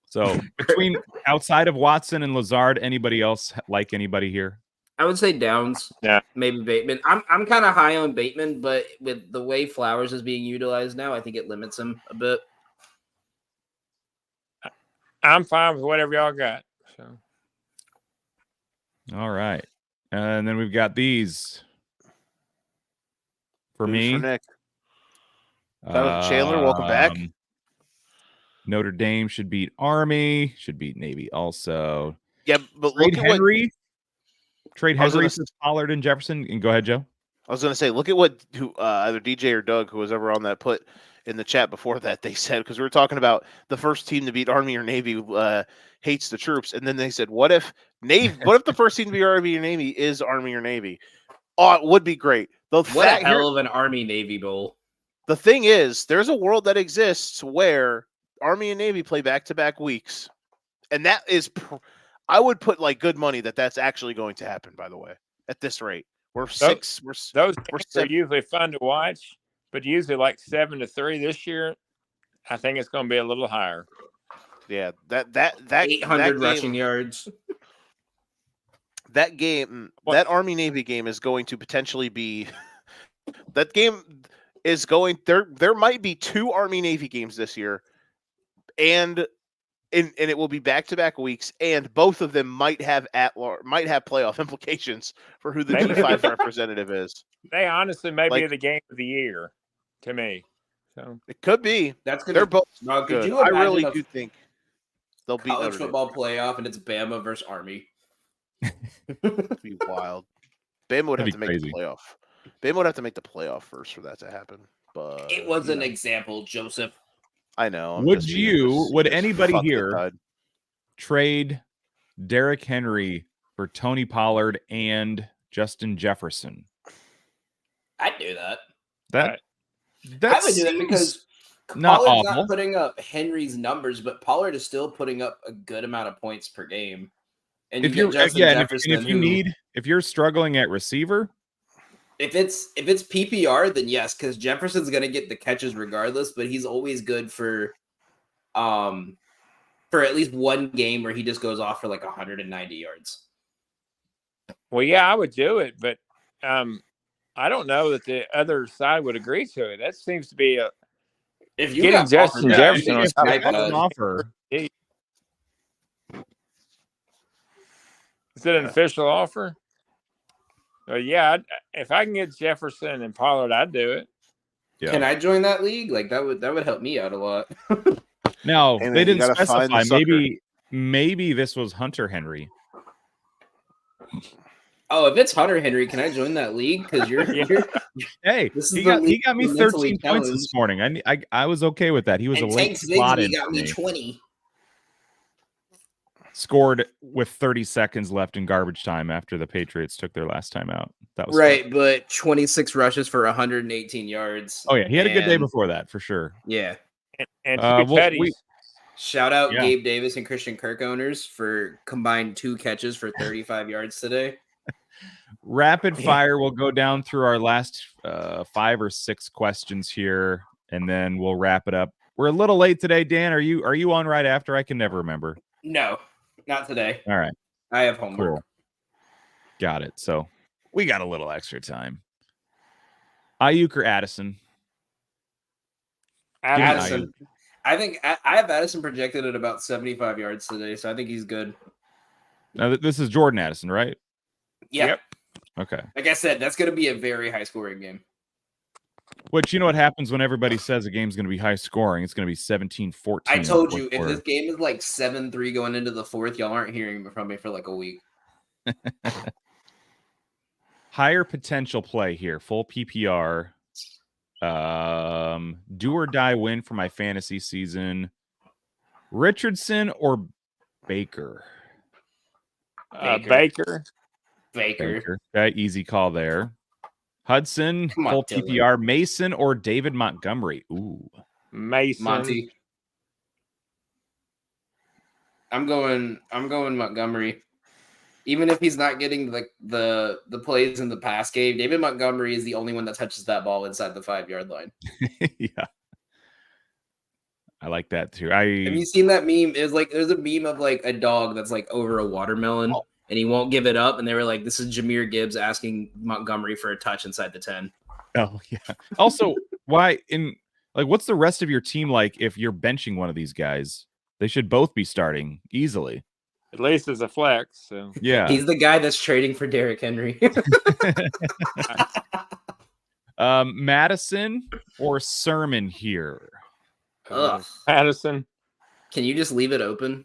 So between outside of Watson and Lazard, anybody else like anybody here? I would say Downs. Yeah, maybe Bateman. I'm kind of high on Bateman, but with the way Flowers is being utilized now, I think it limits him a bit. I'm fine with whatever y'all got. So. All right. And then we've got these. For Who's me. for Nick. Chandler, welcome back. Notre Dame should beat Army, should beat Navy also. Yeah, but Trade look at Henry. Trade I was Henry gonna for Pollard and Jefferson. And go ahead, Joe. I was going to say, look at what either DJ or Doug, who was ever on that, put in the chat before that. They said, because we were talking about the first team to beat Army or Navy hates the troops, and then they said, what if the first team to beat Army or Navy is Army or Navy? Oh, it would be great. What a hell of an Army Navy bowl. The thing is, there's a world that exists where Army and Navy play back-to-back weeks, and that is, I would put like good money that that's actually going to happen. By the way, at this rate, Those we're are usually fun to watch, but usually like 7-3 this year. I think it's going to be a little higher. Yeah, that 800 rushing yards. That game, that Army Navy game is going to potentially be. That game is going there. There might be 2 Army Navy games this year, and it will be back-to-back weeks, and both of them might have playoff implications for who the G5 representative is. They honestly may be the game of the year to me. So it could be. They're both good. I really do think they'll beat college Notre football playoff, and it's Bama versus Army. It'd be wild. Bama would have That'd to be make crazy. the playoff. Bama would have to make the playoff first for that to happen. But It was an example, Joseph. I know. Would anybody here trade Derrick Henry for Tony Pollard and Justin Jefferson? I'd do that. That I would do that because not Pollard's awful. not putting up Henry's numbers, but Pollard is still putting up a good amount of points per game. And If you're Jefferson, if you're struggling at receiver, if it's PPR, then yes, because Jefferson's gonna get the catches regardless, but he's always good for at least one game where he just goes off for like 190 yards. Well, yeah, I would do it, but I don't know that the other side would agree to it. That seems to be if you getting got Justin Jefferson on top of an offer. Is it an official offer? Yeah, if I can get Jefferson and Pollard, I'd do it. Yeah. Can I join that league? Like that would help me out a lot. No, And they then you didn't gotta find specify. the sucker. Maybe this was Hunter Henry. Oh, if it's Hunter Henry, can I join that league? Because you're Hey, This is he the got league me for mentally 13 points this morning. I was okay with that. He was and a late Tank slot Bigsby in got for me me. 20. Scored with 30 seconds left in garbage time after the Patriots took their last time out. That was Right, fun. but 26 rushes for 118 yards. Oh yeah, he had a good day And- before that for sure. Yeah. And to be petty, Shout out Yeah. Gabe Davis and Christian Kirk owners for combined 2 catches for 35 yards today. Rapid fire. We'll go down through our last 5 or 6 questions here, and then we'll wrap it up. We're a little late today, Dan. Are you on right after? I can never remember. No, not today. All right, I have homework. cool. Got it. So we got a little extra time. Ayuk or Addison? Addison. I think I have Addison projected at about 75 yards today, so I think he's good. Now this is Jordan Addison, right? Yeah. Yep. Okay. Like I said, that's going to be a very high scoring game. Which, you know what happens when everybody says a game's going to be high scoring? It's going to be 17-14. I in the told fourth you, if quarter. this game is like 7-3 going into the fourth, y'all aren't hearing from me for like a week. Higher potential play here. Full PPR. Do or die win for my fantasy season. Richardson or Baker? Baker. Baker. Okay, easy call there. Hudson, Come on, full Dylan. PPR. Mason or David Montgomery? Ooh. Mason. Monty. I'm going Montgomery. Even if he's not getting the plays in the pass game, David Montgomery is the only one that touches that ball inside the 5-yard line. Yeah. I like that too. Have you seen that meme? It's like there's a meme of like a dog that's like over a watermelon and he won't give it up. And they were like, this is Jahmyr Gibbs asking Montgomery for a touch inside the 10. Oh yeah. Also, what's the rest of your team like if you're benching one of these guys? They should both be starting easily. At least as a flex. So Yeah. He's the guy that's trading for Derrick Henry. Madison or Sermon here? Ugh. Madison. Can you just leave it open?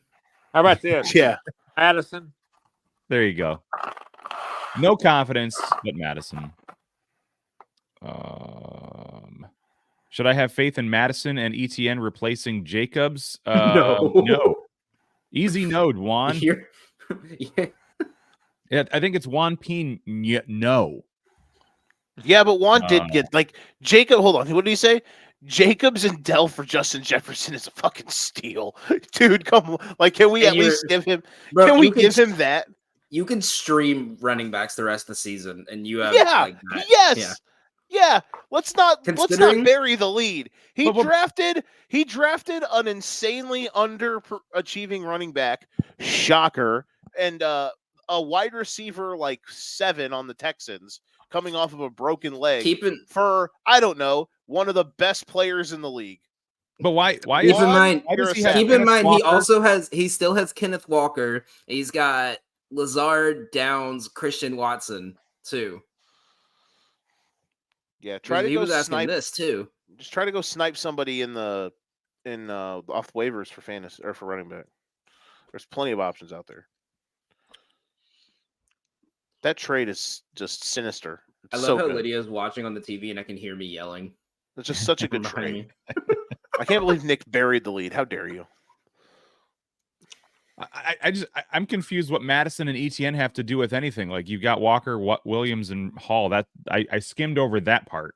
How about this? Yeah. Madison. There you go. No confidence, but Madison. Should I have faith in Madison and ETN replacing Jacobs? No. Easy node, Juan. Yeah. Yeah, I think it's Juan P. No. Yeah, but Juan did get like Jacob. Hold on. What did he say? Jacobs and Dell for Justin Jefferson is a fucking steal, dude. Come on. Like, can we at least give him? Bro, can we give him that? You can stream running backs the rest of the season, and you have Yeah. that. Yes. Yeah. Let's not bury the lead. He drafted an insanely underachieving running back, shocker, and a wide receiver like 7 on the Texans coming off of a broken leg for I don't know, one of the best players in the league. But why Keep in mind, Walker? he still has Kenneth Walker. He's got Lazard, Downs, Christian Watson too. Yeah, try to he go was asking snipe this too. Just try to go snipe somebody in off waivers for fantasy or for running back. There's plenty of options out there. That trade is just sinister. I love how Lydia's watching on the TV and I can hear me yelling. It's just such a good trade. I can't believe Nick buried the lead. How dare you? I'm confused what Madison and ETN have to do with anything. Like, you've got Walker, Williams, and Hall. That I skimmed over that part.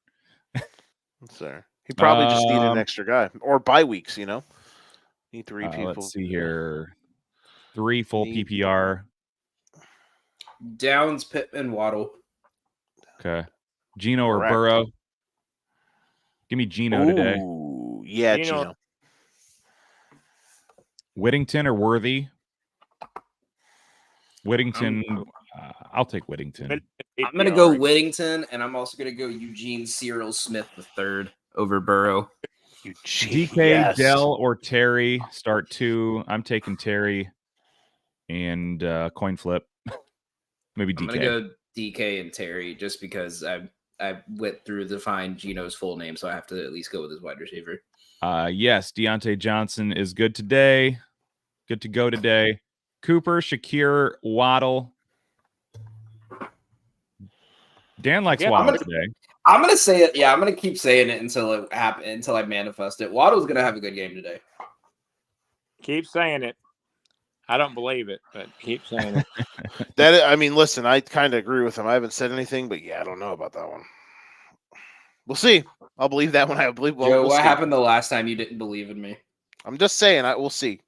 Sir, he probably just needed an extra guy or bye weeks. Need 3 people. Let's see here, 3 full PPR. Downs, Pittman, Waddle. Okay, Gino or Correct. Burrow? Give me Gino today. Yeah, Gino. Whittington or Worthy? Whittington. I'll take Whittington. I'm going to go Whittington, and I'm also going to go Eugene Cyril Smith III over Burrow. DK, Dell, or Terry. Start 2. I'm taking Terry. And coin flip. Maybe DK. I'm going to go DK and Terry just because I went through to find Gino's full name, so I have to at least go with his wide receiver. Yes, Deontay Johnson is good today. Good to go today. Cooper, Shakir, Waddle. Dan likes Waddle today. I'm gonna say it. Yeah, I'm gonna keep saying it until it happens. Until I manifest it. Waddle's gonna have a good game today. Keep saying it. I don't believe it, but keep saying it. Listen, I kind of agree with him. I haven't said anything, but yeah, I don't know about that one. We'll see. I'll believe that one. I believe. Well, Joe, we'll what see. happened the last time you didn't believe in me? I'm just saying. We'll see.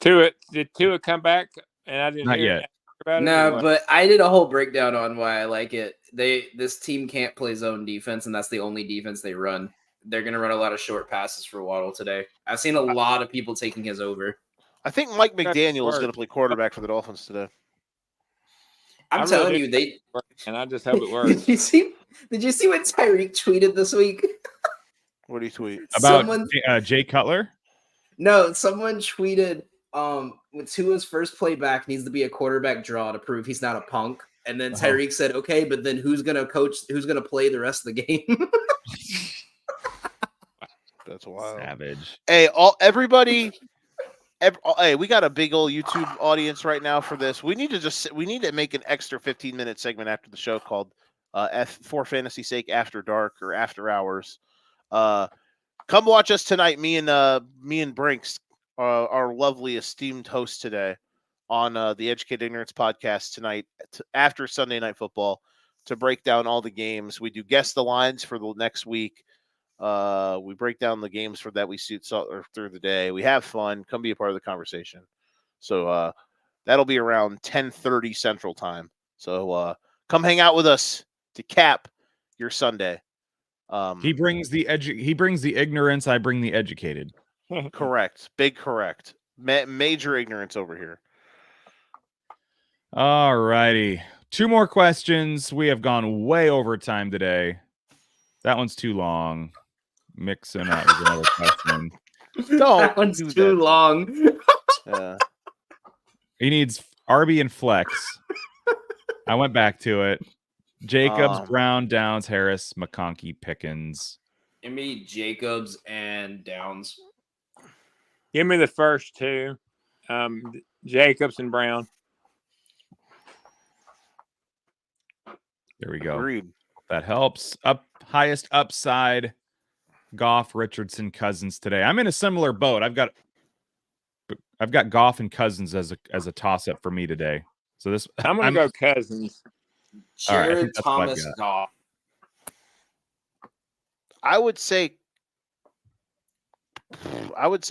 Did Tua come back? And I didn't Not hear yet. about it. No, but I did a whole breakdown on why I like it. This team can't play zone defense, and that's the only defense they run. They're going to run a lot of short passes for Waddle today. I've seen a lot of people taking his over. I think Mike McDaniel is going to play quarterback for the Dolphins today. I'm telling you, and I just hope it works. Did you see what Tyreek tweeted this week? What did he tweet about? Jay Cutler? No, someone tweeted. With Tua's first play back needs to be a quarterback draw to prove he's not a punk. And then Tyreek said, "Okay, but then who's gonna coach? Who's gonna play the rest of the game?" That's wild. Savage. Hey, everybody. Hey, we got a big old YouTube audience right now for this. We need to make an extra 15-minute segment after the show called for Fantasy's Sake After Dark or After Hours. Come watch us tonight. Me and Brinks, our lovely esteemed host today, on the Educated Ignorance podcast tonight after Sunday Night Football to break down all the games. We do guess the lines for the next week. We break down the games for that we see through the day. We have fun. Come be a part of the conversation. So that'll be around 10:30 Central Time. So come hang out with us to cap your Sunday. He brings the ignorance. I bring the educated. Correct. Big correct. Major ignorance over here. All righty. 2 more questions. We have gone way over time today. That one's too long. Mixing up with another question. Don't That one's do too that. long. Yeah. He needs RB and flex. I went back to it. Jacobs, Brown, Downs, Harris, McConkey, Pickens. Give me Jacobs and Downs. Give me the first two, Jacobs and Brown. There we go. Agreed. That helps. Highest upside. Goff, Richardson, Cousins today. I'm in a similar boat. I've got Goff and Cousins as a toss up for me today. So this I'm gonna go Cousins. All right, I Jared think that's what I've Thomas got. Goff. I would say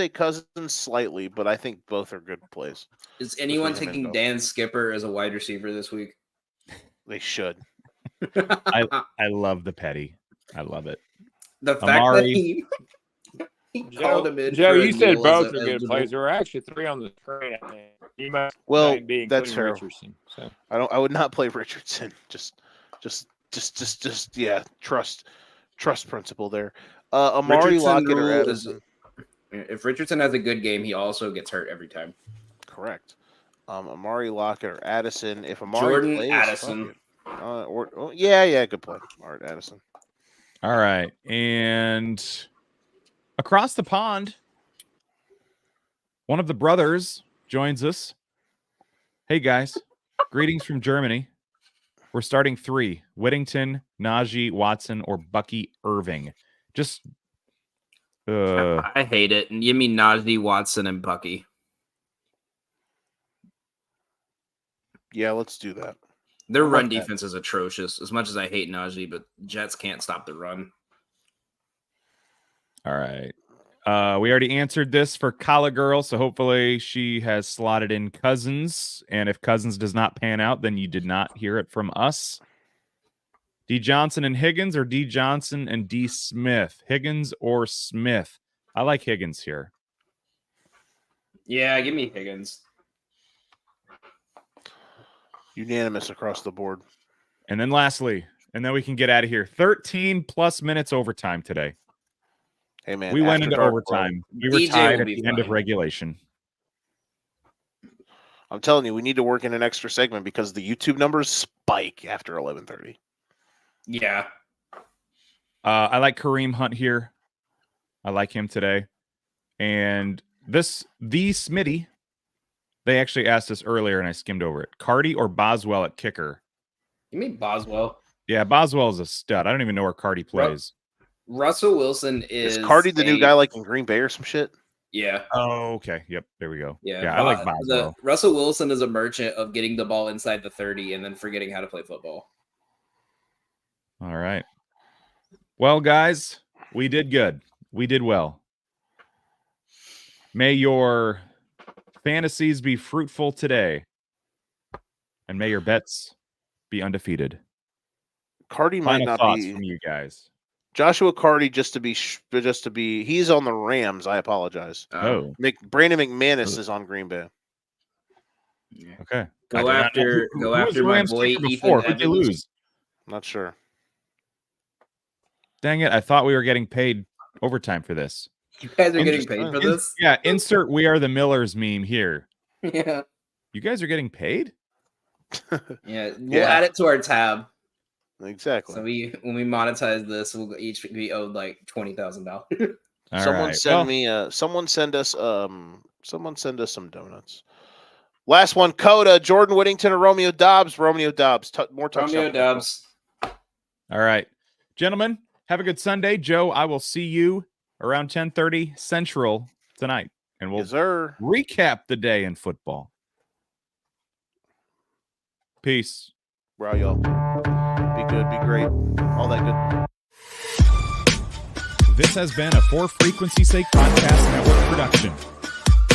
Cousins slightly, but I think both are good plays. Is anyone Between him and taking Goff. Dan Skipper as a wide receiver this week? They should. I love the petty. I love it. The fact Amari. that he called him in. Joe, for a you said deal both as are good eligible. plays. There were actually 3 on the screen. I think. You might Well, be that's including fair. Richardson. So. I would not play Richardson. Just yeah. Trust principle there. Amari Richardson Lockett or rule is- Addison. If Richardson has a good game, he also gets hurt every time. Correct. Amari Lockett or Addison. If Amari Jordan plays, Addison. fuck it. Yeah, good play. All right, Addison. All right. And across the pond, one of the brothers joins us. Hey, guys. Greetings from Germany. We're starting 3. Whittington, Najee, Watson, or Bucky Irving. Just I hate it. And give me Najee, Watson, and Bucky. Yeah, let's do that. Their run like that. defense is atrocious. As much as I hate Najee, but Jets can't stop the run. all right. We already answered this for Kala Girl, so hopefully she has slotted in Cousins. And if Cousins does not pan out, then you did not hear it from us. D. Johnson and Higgins, or D. Johnson and D. Smith? Higgins or Smith? I like Higgins here. Yeah, give me Higgins. Unanimous across the board. And then lastly, and then we can get out of here. 13 plus minutes overtime today. Hey man, We went after into dark, overtime. bro. We were DJ tied will at be the end of fine. regulation. I'm telling you, we need to work in an extra segment because the YouTube numbers spike after 11:30. Yeah. I like Kareem Hunt here. I like him today. And the Smitty, they actually asked us earlier and I skimmed over it. Cardi or Boswell at kicker? Give me Boswell. Yeah, Boswell is a stud. I don't even know where Cardi plays. Russell Wilson is Cardi the new guy like in Green Bay or some shit? Yeah. Oh, okay. Yep, there we go. Yeah, I like Boswell. Russell Wilson is a merchant of getting the ball inside the 30 and then forgetting how to play football. All right. Well, guys, we did good. We did well. May your fantasies be fruitful today, and may your bets be undefeated. Cardi might Final not thoughts be from you guys. Joshua Cardi just to be he's on the Rams. I apologize. Oh, Brandon McManus is on Green Bay. okay. Go after my boy Ethan Who'd they Evans. lose? Not sure. Dang it! I thought we were getting paid overtime for this. You guys are getting paid for this? Yeah, insert "We Are the Millers" meme here. Yeah. You guys are getting paid? Yeah. We'll add it to our tab. Exactly. So when we monetize this, we'll each be owed like $20,000. Someone send us some donuts. Last one, Coda, Jordan Whittington or Romeo Dobbs. Romeo Dobbs. More touchdowns. Romeo Dobbs. All right. Gentlemen, have a good Sunday. Joe, I will see you around 10:30 Central tonight. And we'll recap the day in football. Peace. Bro, y'all. Be good, be great. All that good. This has been a For Frequency's Sake Podcast Network production.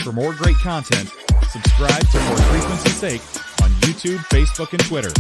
For more great content, subscribe to For Frequency's Sake on YouTube, Facebook, and Twitter.